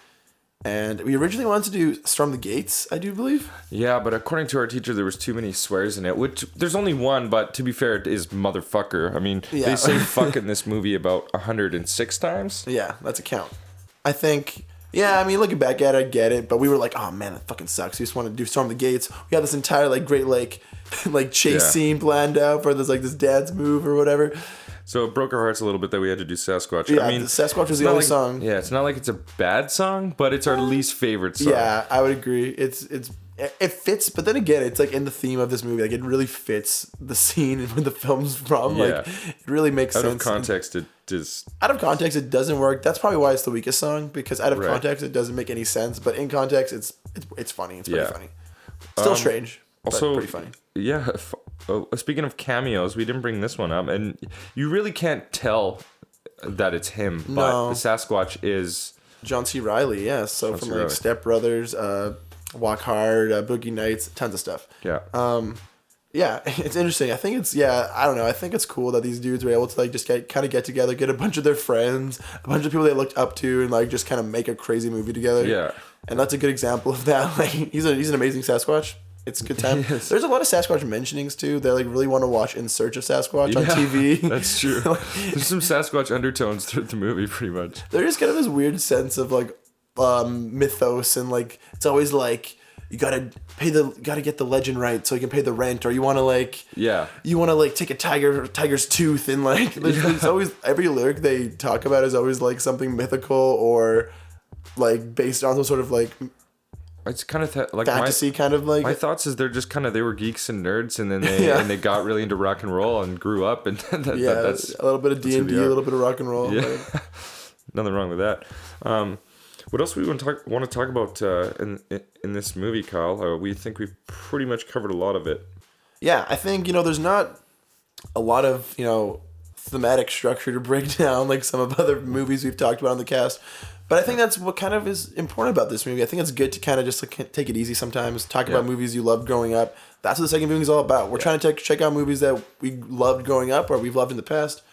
Speaker 2: And we originally wanted to do Storm the Gates, I do believe.
Speaker 1: Yeah, but according to our teacher, there was too many swears in it, which there's only one, but to be fair, it is motherfucker. I mean, they say fuck in this movie about 106 times.
Speaker 2: Yeah, that's a count. I think, looking back at it, I get it, but we were like, oh man, that fucking sucks. We just want to do Storm the Gates. We had this entire like Great Lake like chase scene planned out for this dance move or whatever.
Speaker 1: So it broke our hearts a little bit that we had to do Sasquatch.
Speaker 2: Yeah,
Speaker 1: I mean,
Speaker 2: the Sasquatch was the only song.
Speaker 1: Yeah, it's not like it's a bad song, but it's our least favorite song.
Speaker 2: Yeah, I would agree. It fits, but then again, it's like in the theme of this movie. Like it really fits the scene and where the film's from.
Speaker 1: Yeah.
Speaker 2: Like it really makes sense.
Speaker 1: Out of context, it is.
Speaker 2: Out of context, it doesn't work. That's probably why it's the weakest song, because out of context, it doesn't make any sense. But in context, it's funny. It's pretty funny. Still strange. Also, but pretty funny.
Speaker 1: Yeah. Speaking of cameos, we didn't bring this one up, and you really can't tell that it's him. No. But the Sasquatch is
Speaker 2: John C. Reilly. Yeah. So from like Step Brothers, Walk Hard, Boogie Nights, tons of stuff.
Speaker 1: Yeah.
Speaker 2: Yeah, it's interesting. I think I don't know. I think it's cool that these dudes were able to like just get together, get a bunch of their friends, a bunch of people they looked up to, and like just kind of make a crazy movie together.
Speaker 1: Yeah.
Speaker 2: And that's a good example of that. Like he's an amazing Sasquatch. It's a good time. Yes. There's a lot of Sasquatch mentionings too. They like really want to watch In Search of Sasquatch on TV.
Speaker 1: That's true. There's some Sasquatch undertones through the movie, pretty much.
Speaker 2: There is kind of this weird sense of like mythos, and like it's always like you gotta get the legend right so you can pay the rent, or you want to take a tiger's tooth, and like there's always every lyric they talk about is always like something mythical or like based on some sort of like.
Speaker 1: It's kind of like
Speaker 2: fantasy, kind of like.
Speaker 1: My thoughts is they're just kind of they were geeks and nerds, and then they got really into rock and roll and grew up, and that's
Speaker 2: a little bit of D&D, a little bit of rock and roll.
Speaker 1: Yeah. nothing wrong with that. What else we want to talk about in this movie, Kyle? We think we've pretty much covered a lot of it.
Speaker 2: Yeah, I think, there's not a lot of, thematic structure to break down like some of other movies we've talked about on the cast. But I think that's what kind of is important about this movie. I think it's good to kind of just like take it easy sometimes. Talk about movies you loved growing up. That's what the second movie is all about. We're trying to check out movies that we loved growing up or we've loved in the past,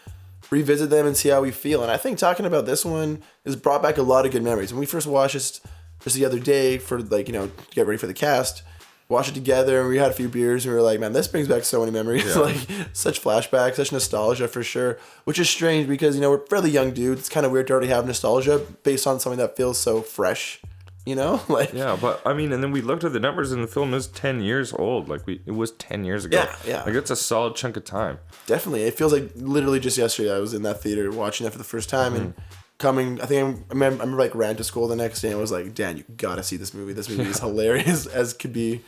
Speaker 2: revisit them and see how we feel. And I think talking about this one has brought back a lot of good memories. When we first watched this just the other day for like, get ready for the cast, watched it together and we had a few beers and we were like, man, this brings back so many memories.
Speaker 1: Yeah.
Speaker 2: Like such flashbacks, such nostalgia for sure, which is strange because, we're fairly young dudes. It's kind of weird to already have nostalgia based on something that feels so fresh, like.
Speaker 1: Yeah, but I mean, and then we looked at the numbers and the film is 10 years old. Like it was 10 years ago.
Speaker 2: Yeah.
Speaker 1: Like it's a solid chunk of time.
Speaker 2: Definitely. It feels like literally just yesterday I was in that theater watching that for the first time and coming, I remember like ran to school the next day and was like, Dan, you gotta see this movie. This movie is hilarious as could be.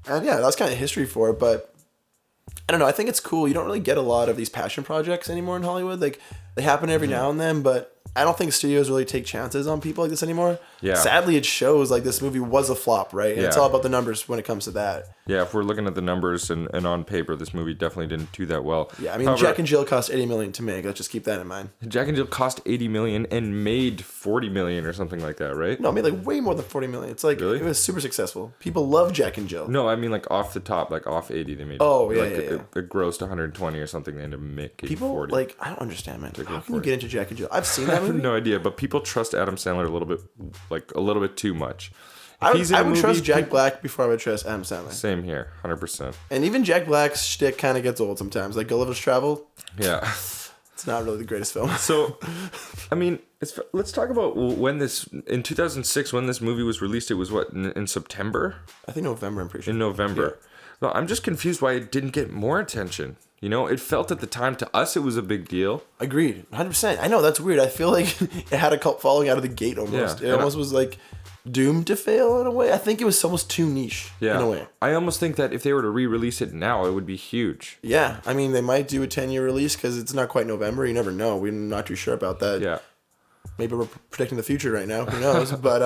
Speaker 2: And yeah, that's kind of history for it, but I don't know. I think it's cool. You don't really get a lot of these passion projects anymore in Hollywood. Like they happen every now and then, but I don't think studios really take chances on people like this anymore.
Speaker 1: Yeah.
Speaker 2: Sadly, it shows like this movie was a flop, right? And it's all about the numbers when it comes to that.
Speaker 1: Yeah, if we're looking at the numbers and on paper, this movie definitely didn't do that well.
Speaker 2: Yeah, I mean,
Speaker 1: However,
Speaker 2: Jack and Jill cost $80 million to make. Let's just keep that in mind.
Speaker 1: Jack and Jill cost $80 million and made $40 million or something like that, right?
Speaker 2: No, I mean like way more than $40 million. It's like
Speaker 1: Really?
Speaker 2: It was super successful. People love Jack and Jill.
Speaker 1: No, I mean like off the top, like off 80, they made.
Speaker 2: Oh, yeah,
Speaker 1: like
Speaker 2: yeah.
Speaker 1: It grossed 120 or something. They ended up making
Speaker 2: People
Speaker 1: 40.
Speaker 2: like I don't understand, man. How can you
Speaker 1: 40.
Speaker 2: get into Jack and Jill? I've seen that
Speaker 1: I have
Speaker 2: movie.
Speaker 1: no idea, but people trust Adam Sandler a little bit too much.
Speaker 2: I
Speaker 1: If he's in a
Speaker 2: would
Speaker 1: movie,
Speaker 2: trust Jack Black before I would trust Adam Sandler.
Speaker 1: Same here, 100%.
Speaker 2: And even Jack Black's shtick kind of gets old sometimes. Like Gulliver's Travel,
Speaker 1: Yeah.
Speaker 2: it's not really the greatest film.
Speaker 1: So, I mean, let's talk about when in 2006, when this movie was released. It was what, in September?
Speaker 2: I think November, I'm pretty sure.
Speaker 1: In November. Well, I'm just confused why it didn't get more attention. It felt at the time to us it was a big deal.
Speaker 2: Agreed. 100%. I know, that's weird. I feel like it had a cult following out of the gate almost.
Speaker 1: Yeah,
Speaker 2: It almost was like doomed to fail in a way. I think it was almost too niche in a way.
Speaker 1: I almost think that if they were to re-release it now, it would be huge.
Speaker 2: Yeah. I mean, they might do a 10-year release because it's not quite November. You never know. We're not too sure about that.
Speaker 1: Yeah.
Speaker 2: Maybe we're predicting the future right now. Who knows? But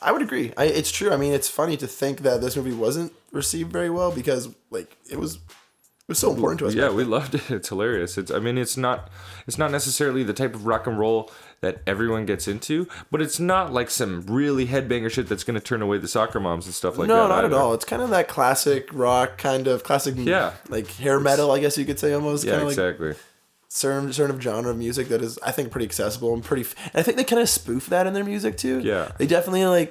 Speaker 2: I would agree. It's true. I mean, it's funny to think that this movie wasn't received very well because like it was so important to us.
Speaker 1: Yeah, we loved it. It's hilarious. It's not necessarily the type of rock and roll that everyone gets into, but it's not like some really headbanger shit that's going to turn away the soccer moms and stuff like that.
Speaker 2: No, not
Speaker 1: either.
Speaker 2: at all. It's kind of that classic rock, kind of classic, like hair metal, I guess you could say almost.
Speaker 1: Yeah,
Speaker 2: kind of
Speaker 1: exactly.
Speaker 2: Like certain of genre of music that is, I think, pretty accessible and pretty. And I think they kind of spoof that in their music too.
Speaker 1: Yeah,
Speaker 2: they definitely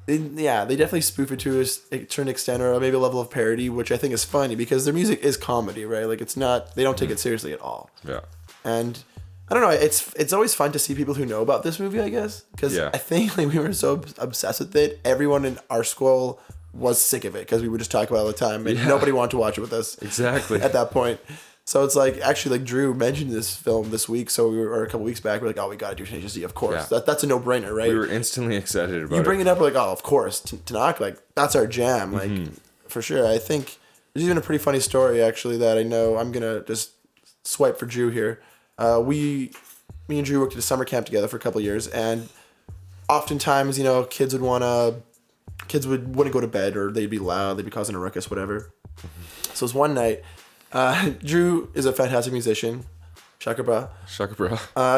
Speaker 2: they definitely spoof it to a certain extent or maybe a level of parody, which I think is funny because their music is comedy, right? Like it's not, they don't take it seriously at all.
Speaker 1: Yeah.
Speaker 2: And I don't know, it's always fun to see people who know about this movie, I guess, because I think like we were so obsessed with it. Everyone in our school was sick of it because we would just talk about it all the time, and nobody wanted to watch it with us.
Speaker 1: Exactly.
Speaker 2: At that point. So it's like, actually, like Drew mentioned this film this week, or a couple weeks back, we're like, oh, we gotta do Tenacious D, of course.
Speaker 1: Yeah.
Speaker 2: That's a no-brainer, right?
Speaker 1: We were instantly excited about it.
Speaker 2: You bring it up, we're like, oh, of course, Tanakh, like, that's our jam, like, for sure. I think there's even a pretty funny story, actually, that I know I'm gonna just swipe for Drew here. Me and Drew worked at a summer camp together for a couple of years, and oftentimes, kids wouldn't go to bed, or they'd be loud, they'd be causing a ruckus, whatever. So it was one night. Drew is a fantastic musician, Shaka Bra.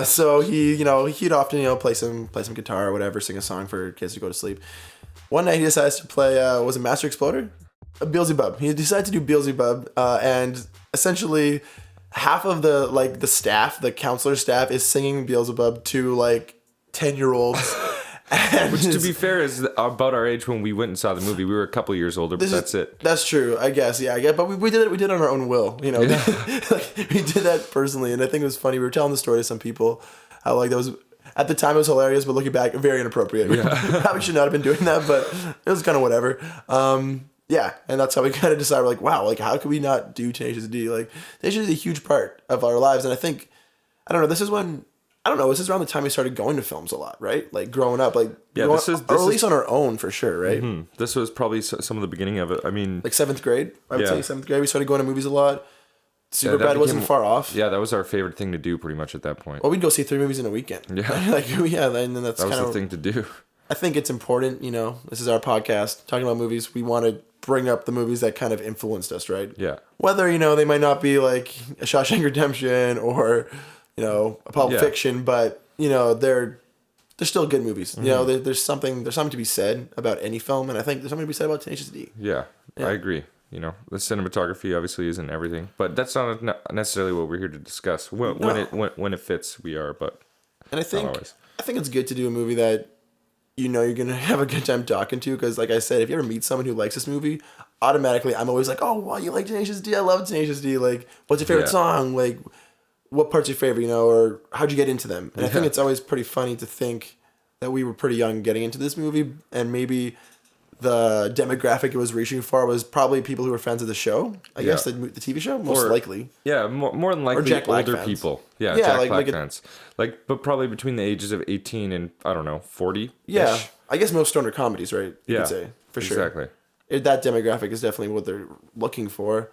Speaker 2: So he'd often play some guitar or whatever, sing a song for kids to go to sleep. One night he decides to play was it Master Exploder? Beelzebub. He decided to do Beelzebub, and essentially half of the staff, the counselor staff, is singing Beelzebub to 10-year-olds.
Speaker 1: Which, to be fair, is about our age when we went and saw the movie. We were a couple years older, but that's it.
Speaker 2: That's true, I guess. Yeah, but we did it on our own will. We did that personally, and I think it was funny. We were telling the story to some people how that was, at the time it was hilarious, but looking back, very inappropriate.
Speaker 1: Yeah.
Speaker 2: We probably should not have been doing that, but it was kind of whatever. Yeah, and that's how we kind of decided, we're like, wow, how could we not do Tenacious D? Tenacious D is a huge part of our lives, and I think, I don't know, this is around the time we started going to films a lot, right? Growing up,
Speaker 1: this is
Speaker 2: at least on our own for sure, right?
Speaker 1: Mm-hmm. This was probably some of the beginning of it. I mean,
Speaker 2: 7th grade, I would say 7th grade, we started going to movies a lot. Superbad wasn't far off.
Speaker 1: Yeah, that was our favorite thing to do pretty much at that point.
Speaker 2: Well, we'd go see 3 movies in a weekend.
Speaker 1: Yeah.
Speaker 2: And then that's
Speaker 1: That was
Speaker 2: kind
Speaker 1: the
Speaker 2: of
Speaker 1: thing to do.
Speaker 2: I think it's important, this is our podcast, talking about movies. We want to bring up the movies that kind of influenced us, right?
Speaker 1: Yeah.
Speaker 2: Whether, they might not be like a Shawshank Redemption or, a Pulp Fiction, but, they're still good movies.
Speaker 1: Mm-hmm.
Speaker 2: There's something to be said about any film, and I think there's something to be said about Tenacious D.
Speaker 1: Yeah, I agree. The cinematography obviously isn't everything, but that's not necessarily what we're here to discuss. When it fits, we are, but
Speaker 2: and I think
Speaker 1: not always.
Speaker 2: I think it's good to do a movie that you're gonna have a good time talking to, because like I said, if you ever meet someone who likes this movie, automatically I'm always like, oh, wow, you like Tenacious D? I love Tenacious D. Like, what's your favorite song? Like, what part's your favorite? Or how'd you get into them? And I think it's always pretty funny to think that we were pretty young getting into this movie, and maybe the demographic it was reaching for was probably people who were fans of the show. I guess the TV show, most likely.
Speaker 1: Yeah, more than likely
Speaker 2: Jack Black
Speaker 1: older
Speaker 2: fans.
Speaker 1: people. Yeah,
Speaker 2: Yeah,
Speaker 1: Jack Black fans. But probably between the ages of 18 and, I don't know, 40.
Speaker 2: Yeah, I guess most stoner comedies, right? You could say, for sure.
Speaker 1: Exactly.
Speaker 2: That demographic is definitely what they're looking for.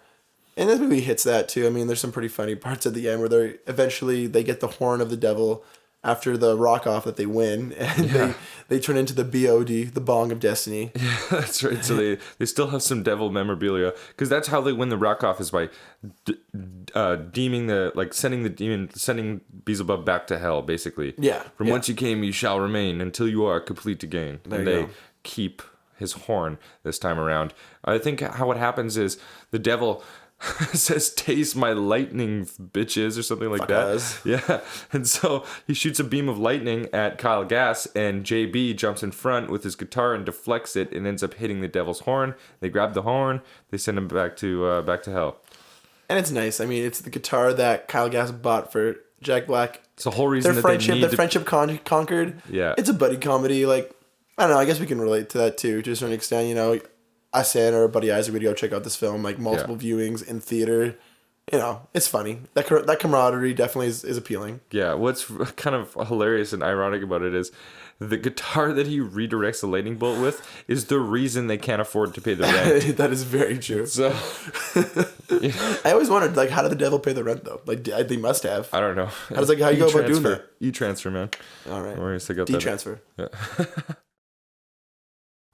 Speaker 2: And this movie hits that too. I mean, there's some pretty funny parts at the end where they get the horn of the devil after the rock off that they win, and they turn into the BOD, the Bong of Destiny.
Speaker 1: Yeah, that's right. So they still have some devil memorabilia, because that's how they win the rock off, is by sending Beelzebub back to hell, basically.
Speaker 2: Yeah.
Speaker 1: From whence you came, you shall remain until you are complete again.
Speaker 2: There
Speaker 1: and
Speaker 2: you
Speaker 1: they
Speaker 2: go.
Speaker 1: keep his horn this time around. I think how it happens is the devil says, taste my lightning, bitches, or something like that.
Speaker 2: Us.
Speaker 1: Yeah. And so he shoots a beam of lightning at Kyle Gass, and JB jumps in front with his guitar and deflects it and ends up hitting the devil's horn. They grab the horn, they send him back to hell.
Speaker 2: And it's nice. I mean, it's the guitar that Kyle Gass bought for Jack Black.
Speaker 1: It's the whole reason
Speaker 2: Their
Speaker 1: that
Speaker 2: friendship,
Speaker 1: they need
Speaker 2: friendship conquered.
Speaker 1: Yeah.
Speaker 2: It's a buddy comedy. Like, I don't know. I guess we can relate to that too, to a certain extent. Us and our buddy Isaac would go check out this film, like multiple viewings in theater. It's funny. That camaraderie definitely is appealing.
Speaker 1: Yeah, what's kind of hilarious and ironic about it is the guitar that he redirects the lightning bolt with is the reason they can't afford to pay the rent.
Speaker 2: That is very true.
Speaker 1: So,
Speaker 2: I always wondered, like, how did the devil pay the rent though? Like, they must have.
Speaker 1: I don't know.
Speaker 2: How you go about doing that?
Speaker 1: E-transfer, man.
Speaker 2: All right.
Speaker 1: Or I got
Speaker 2: D-transfer.
Speaker 1: Yeah.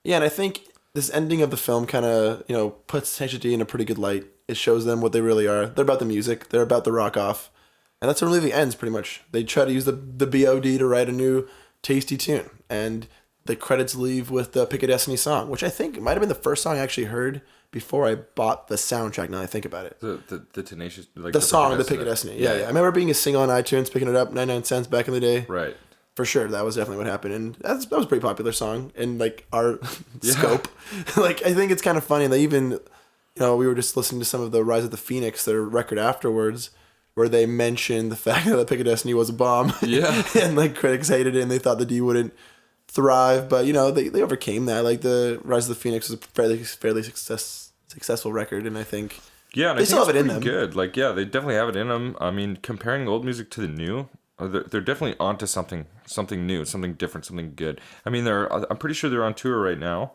Speaker 2: Yeah, and I think this ending of the film kind of, puts Tenacious D in a pretty good light. It shows them what they really are. They're about the music. They're about the rock off. And that's how the movie ends, pretty much. They try to use the BOD to write a new tasty tune. And the credits leave with the Pick a Destiny song, which I think might have been the first song I actually heard before I bought the soundtrack, now that I think about it.
Speaker 1: The Tenacious... Like
Speaker 2: the song, the Pick a Destiny. Yeah. I remember being a single on iTunes, picking it up, 99 cents back in the day.
Speaker 1: Right.
Speaker 2: For sure, that was definitely what happened, and that was a pretty popular song in like our scope. Like, I think it's kind of funny. They even, we were just listening to some of the Rise of the Phoenix, their record afterwards, where they mentioned the fact that the Pick of Destiny was a bomb. Yeah, and like critics hated it, and they thought the D wouldn't thrive, but they overcame that. Like, the Rise of the Phoenix was a fairly successful record, and I think
Speaker 1: they still have it in them. Good, like they definitely have it in them. I mean, comparing old music to the new. They're definitely onto something new, something different, something good. I mean, I'm pretty sure they're on tour right now.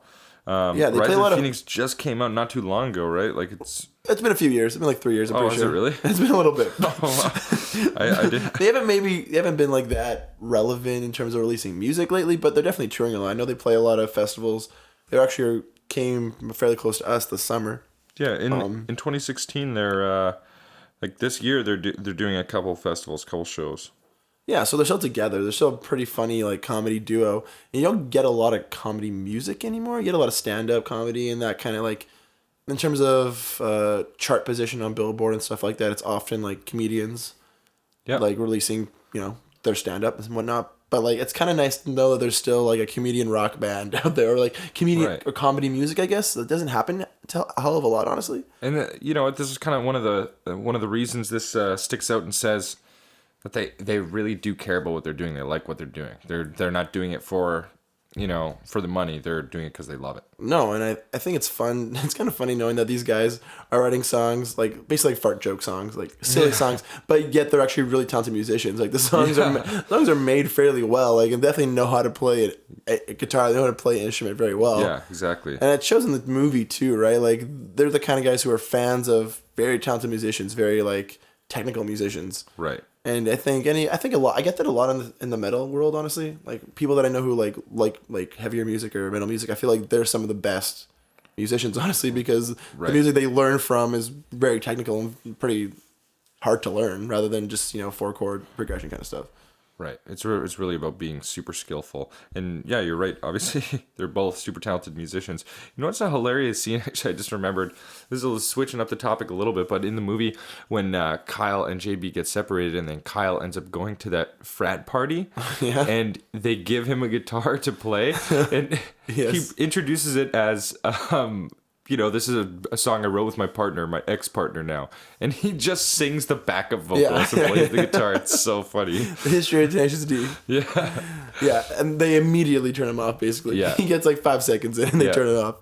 Speaker 2: They
Speaker 1: Rise
Speaker 2: play a lot
Speaker 1: of Phoenix just came out not too long ago, right? Like it's been
Speaker 2: a few years. It's been like 3 years. I'm pretty sure.
Speaker 1: Is it really?
Speaker 2: It's been a little bit.
Speaker 1: Oh, wow. I did.
Speaker 2: They haven't been like that relevant in terms of releasing music lately, but they're definitely touring a lot. I know they play a lot of festivals. They actually came fairly close to us this summer.
Speaker 1: Yeah, in 2016, they're like this year they're doing a couple festivals, couple shows.
Speaker 2: Yeah, so they're still together. They're still a pretty funny, like, comedy duo. And you don't get a lot of comedy music anymore. You get a lot of stand-up comedy and that kind of, like, in terms of chart position on Billboard and stuff like that, it's often, like, comedians, like, releasing, their stand-up and whatnot. But, like, it's kind of nice to know that there's still, like, a comedian rock band out there, or, like, comedian or comedy music, I guess. That doesn't happen a hell of a lot, honestly.
Speaker 1: And, this is kind of one of the reasons this sticks out and says... But they really do care about what they're doing. They like what they're doing. They're not doing it for the money. They're doing it because they love it.
Speaker 2: No, and I think it's fun. It's kind of funny knowing that these guys are writing songs, like basically like fart joke songs, like silly songs, but yet they're actually really talented musicians. Like the songs are made fairly well. Like, and definitely know how to play a guitar. They know how to play an instrument very well.
Speaker 1: Yeah, exactly.
Speaker 2: And it shows in the movie too, right? Like, they're the kind of guys who are fans of very talented musicians, very like technical musicians.
Speaker 1: Right.
Speaker 2: And I think a lot. I get that a lot in the metal world, honestly. Like people that I know who like heavier music or metal music, I feel like they're some of the best musicians, honestly, because the music they learn from is very technical and pretty hard to learn, rather than just 4-chord progression kind of stuff.
Speaker 1: Right. It's really about being super skillful. And yeah, you're right. Obviously, they're both super talented musicians. You know what's a hilarious scene? Actually, I just remembered. This is switching up the topic a little bit, but in the movie, when Kyle and JB get separated and then Kyle ends up going to that frat party and they give him a guitar to play and he introduces it as... this is a song I wrote with my partner, my ex-partner now. And he just sings the backup vocals and plays the guitar. It's so funny.
Speaker 2: The history of Tenacious D.
Speaker 1: Yeah.
Speaker 2: Yeah, and they immediately turn him off, basically. Yeah. He gets like 5 seconds in and they turn it off.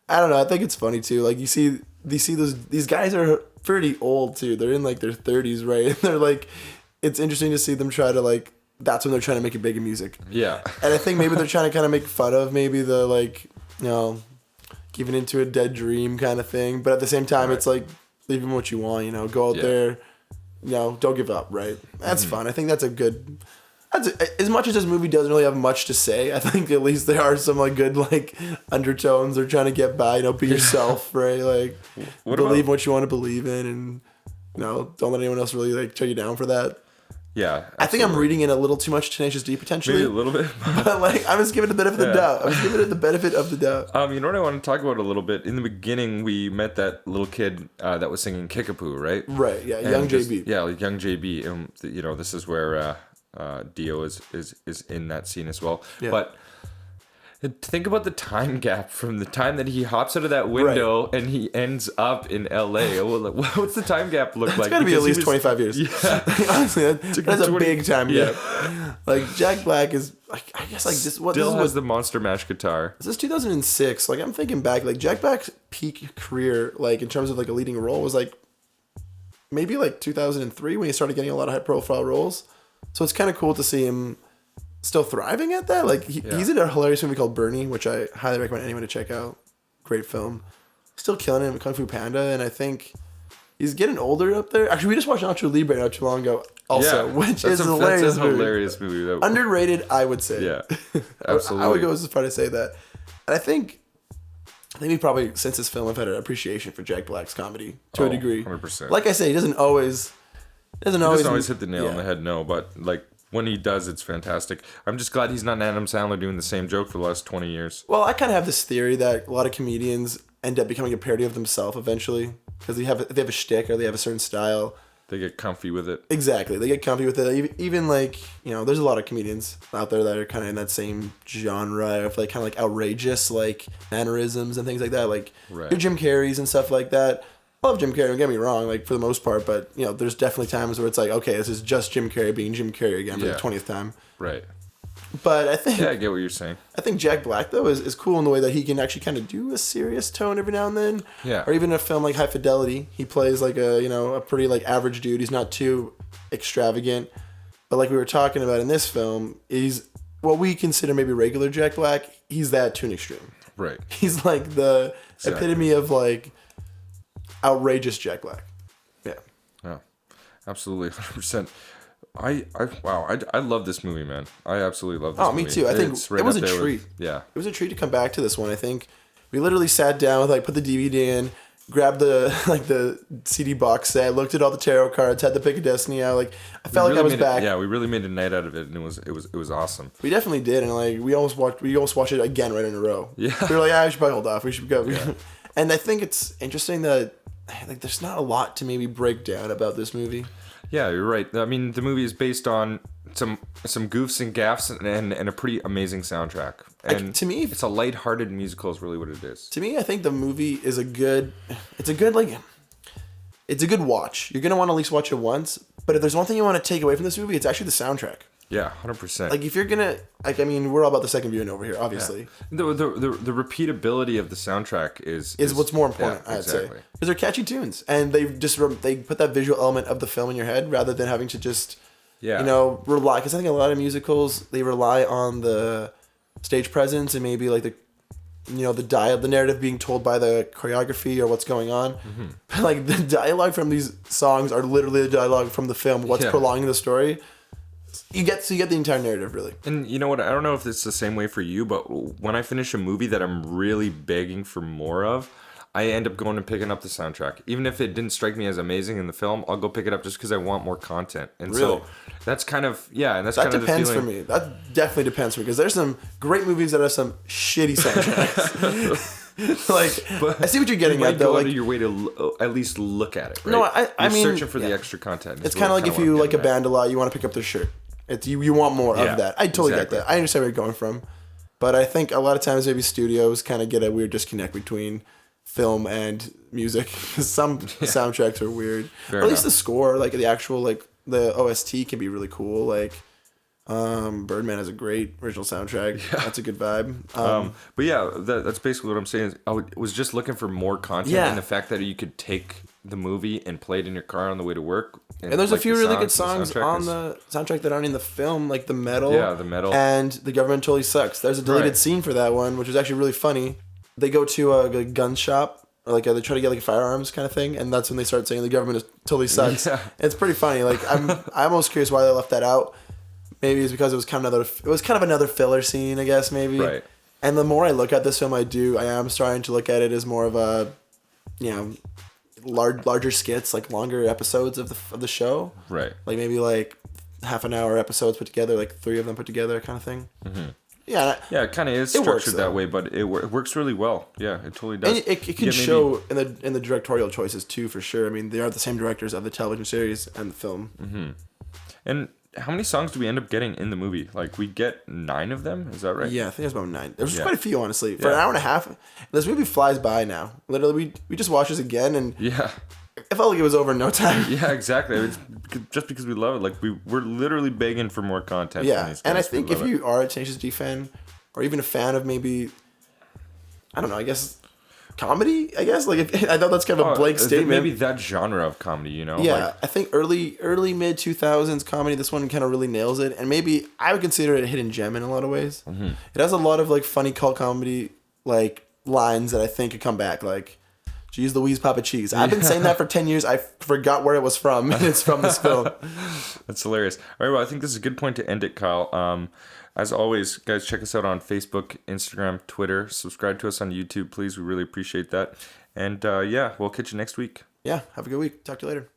Speaker 2: I don't know. I think it's funny, too. Like, you see these guys are pretty old, too. They're in like their 30s, right? And they're like, it's interesting to see them try to like, that's when they're trying to make it big in music.
Speaker 1: Yeah.
Speaker 2: And I think maybe they're trying to kind of make fun of maybe the like, giving into a dead dream kind of thing, but at the same time, it's like leave them what you want. Go out there, don't give up. Right? That's fun. I think that's a good. As much as this movie doesn't really have much to say, I think at least there are some like good like undertones. They're trying to get by. Be yourself, right? Like believe what you want to believe in, and don't let anyone else really like tear you down for that.
Speaker 1: Yeah, absolutely.
Speaker 2: I think I'm reading in a little too much Tenacious D potentially.
Speaker 1: Maybe a little bit.
Speaker 2: But like, I'm just giving it the benefit of the doubt. I'm just giving it the benefit of the doubt.
Speaker 1: You know what I want to talk about a little bit? In the beginning, we met that little kid that was singing Kickapoo, right?
Speaker 2: Right, yeah, young JB.
Speaker 1: Yeah, like young JB. And, this is where Dio is in that scene as well. Yeah. But think about the time gap from the time that he hops out of that window and he ends up in LA. What's the time gap look like?
Speaker 2: It's got to be at least 25 years. Yeah. Honestly, that's a big time gap. Like, Jack Black is, like, I guess, like, this...
Speaker 1: Still has the Monster Mash guitar.
Speaker 2: This is 2006. Like, I'm thinking back, like, Jack Black's peak career, like, in terms of, like, a leading role was, like, maybe, like, 2003 when he started getting a lot of high-profile roles. So it's kind of cool to see him still thriving at that. Like he's in a hilarious movie called Bernie, which I highly recommend anyone to check out. Great film. Still killing it in Kung Fu Panda, and I think he's getting older up there. Actually, we just watched Nacho Libre not too long ago, also, which is hilarious.
Speaker 1: That's a hilarious movie.
Speaker 2: Underrated, I would say.
Speaker 1: Yeah, absolutely.
Speaker 2: I would go as far to say that. And I think we probably since this film have had an appreciation for Jack Black's comedy to a degree.
Speaker 1: 100%.
Speaker 2: Like I say, he doesn't always
Speaker 1: hit the nail on the head. No, but like. When he does, it's fantastic. I'm just glad he's not an Adam Sandler doing the same joke for the last 20 years.
Speaker 2: Well, I kind of have this theory that a lot of comedians end up becoming a parody of themselves eventually. Because they have a shtick or they have a certain style.
Speaker 1: They get comfy with it.
Speaker 2: Exactly. They get comfy with it. Even like, there's a lot of comedians out there that are kind of in that same genre of like kind of like outrageous like mannerisms and things like that. Like your Jim Carreys and stuff like that. I love Jim Carrey, don't get me wrong, like for the most part, but there's definitely times where it's like, okay, this is just Jim Carrey being Jim Carrey again for the 20th time.
Speaker 1: Right.
Speaker 2: But I think
Speaker 1: I get what you're saying.
Speaker 2: I think Jack Black though is cool in the way that he can actually kind of do a serious tone every now and then.
Speaker 1: Yeah.
Speaker 2: Or even a film like High Fidelity, he plays like a pretty like average dude. He's not too extravagant, but like we were talking about in this film, he's what we consider maybe regular Jack Black. He's that to an extreme.
Speaker 1: Right.
Speaker 2: He's like the epitome of like outrageous Jack Black. Yeah.
Speaker 1: Yeah. Absolutely. 100%. I love this movie, man. I absolutely love this movie.
Speaker 2: Me too. I think it was a treat. It was a treat to come back to this one. I think we literally sat down, put the DVD in, grabbed the CD box set, looked at all the tarot cards, had the Pick of Destiny out. I felt like I was back.
Speaker 1: We really made a night out of it, and it was awesome.
Speaker 2: We definitely did, and we almost watched it again right in a row. Yeah. We were like, we should probably hold off. We should go. Yeah. And I think it's interesting that there's not a lot to maybe break down about this movie.
Speaker 1: Yeah, you're right. I mean, the movie is based on some goofs and gaffes and a pretty amazing soundtrack. And
Speaker 2: to me,
Speaker 1: it's a lighthearted musical is really what it is.
Speaker 2: To me, I think the movie is a good watch. You're going to want to at least watch it once. But if there's one thing you want to take away from this movie, it's actually the soundtrack.
Speaker 1: Yeah, 100%.
Speaker 2: If you're gonna, we're all about the second viewing over here, obviously.
Speaker 1: Yeah. The repeatability of the soundtrack is
Speaker 2: what's more important, I'd say, because they're catchy tunes, and they put that visual element of the film in your head rather than having to just, rely. Because I think a lot of musicals they rely on the stage presence and maybe like the narrative being told by the choreography or what's going on. But like the dialogue from these songs are literally the dialogue from the film. What's prolonging the story? You get the entire narrative, really.
Speaker 1: And you know what? I don't know if it's the same way for you, but when I finish a movie that I'm really begging for more of, I end up going and picking up the soundtrack. Even if it didn't strike me as amazing in the film, I'll go pick it up just because I want more content. And
Speaker 2: Really?
Speaker 1: So that's kind of, and that's
Speaker 2: That
Speaker 1: kind of the
Speaker 2: depends
Speaker 1: feeling.
Speaker 2: for me. That definitely depends for me because there's some great movies that have some shitty soundtracks. I see what you're getting
Speaker 1: You might
Speaker 2: at, though.
Speaker 1: go out
Speaker 2: Like,
Speaker 1: of your way to at least look at it, right?
Speaker 2: No, I
Speaker 1: You're
Speaker 2: mean,
Speaker 1: searching for the
Speaker 2: yeah.
Speaker 1: extra content.
Speaker 2: it's kind of like if you like a band a lot, you want to pick up their shirt. It's you want more of that. I totally
Speaker 1: exactly.
Speaker 2: get that. I understand where you're going from, but I think a lot of times maybe studios kind of get a weird disconnect between film and music. Some soundtracks are weird. Or at least the score, like the actual like the OST, can be really cool. Like Birdman has a great original soundtrack. That's a good vibe.
Speaker 1: But yeah, that's basically what I'm saying. Is I was just looking for more content, and the fact that you could take the movie and play it in your car on the way to work.
Speaker 2: And there's a few really good songs on the soundtrack that aren't in the film, like The Metal.
Speaker 1: Yeah, The Metal.
Speaker 2: And The Government Totally Sucks. There's a deleted scene for that one, which is actually really funny. They go to a gun shop, or like they try to get like firearms kind of thing, and that's when they start saying the government totally sucks.
Speaker 1: Yeah.
Speaker 2: It's pretty funny. Like I'm almost curious why they left that out. Maybe it's because it was kind of another filler scene, I guess, maybe.
Speaker 1: Right.
Speaker 2: And the more I look at this film, I am starting to look at it as more of a, larger skits, like longer episodes of the show.
Speaker 1: Right.
Speaker 2: Like maybe like half an hour episodes put together, like 3 of them put together, kind of thing. Mm-hmm. Yeah.
Speaker 1: Yeah, it kind of is structured that way, but it works really well. Yeah, it totally does.
Speaker 2: And it can show in the directorial choices too, for sure. I mean, they are the same directors of the television series and the film.
Speaker 1: Mm-hmm. And how many songs do we end up getting in the movie? Like, we get 9 of them? Is that right?
Speaker 2: Yeah, I think there's about 9. There's quite a few, honestly. For an hour and a half, this movie flies by now. Literally, we just watched this again, and it felt like it was over in no time.
Speaker 1: Yeah, exactly. It's just because we love it. Like, we're literally begging for more content.
Speaker 2: Yeah,
Speaker 1: from these
Speaker 2: and I
Speaker 1: guys.
Speaker 2: think if you are a Tenacious D fan, or even a fan of maybe, I don't know, I guess comedy. I guess I know that's kind of a blank statement.
Speaker 1: Maybe that genre of comedy,
Speaker 2: Yeah,
Speaker 1: like,
Speaker 2: I think early mid 2000s comedy. This one kind of really nails it, and maybe I would consider it a hidden gem in a lot of ways. Mm-hmm. It has a lot of like funny cult comedy like lines that I think could come back. Like, "Geez Louise, Papa Cheese." I've been saying that for 10 years. I forgot where it was from, and it's from this film.
Speaker 1: That's hilarious. All right, well, I think this is a good point to end it, Kyle. As always, guys, check us out on Facebook, Instagram, Twitter. Subscribe to us on YouTube, please. We really appreciate that. And we'll catch you next week.
Speaker 2: Yeah, have a good week. Talk to you later.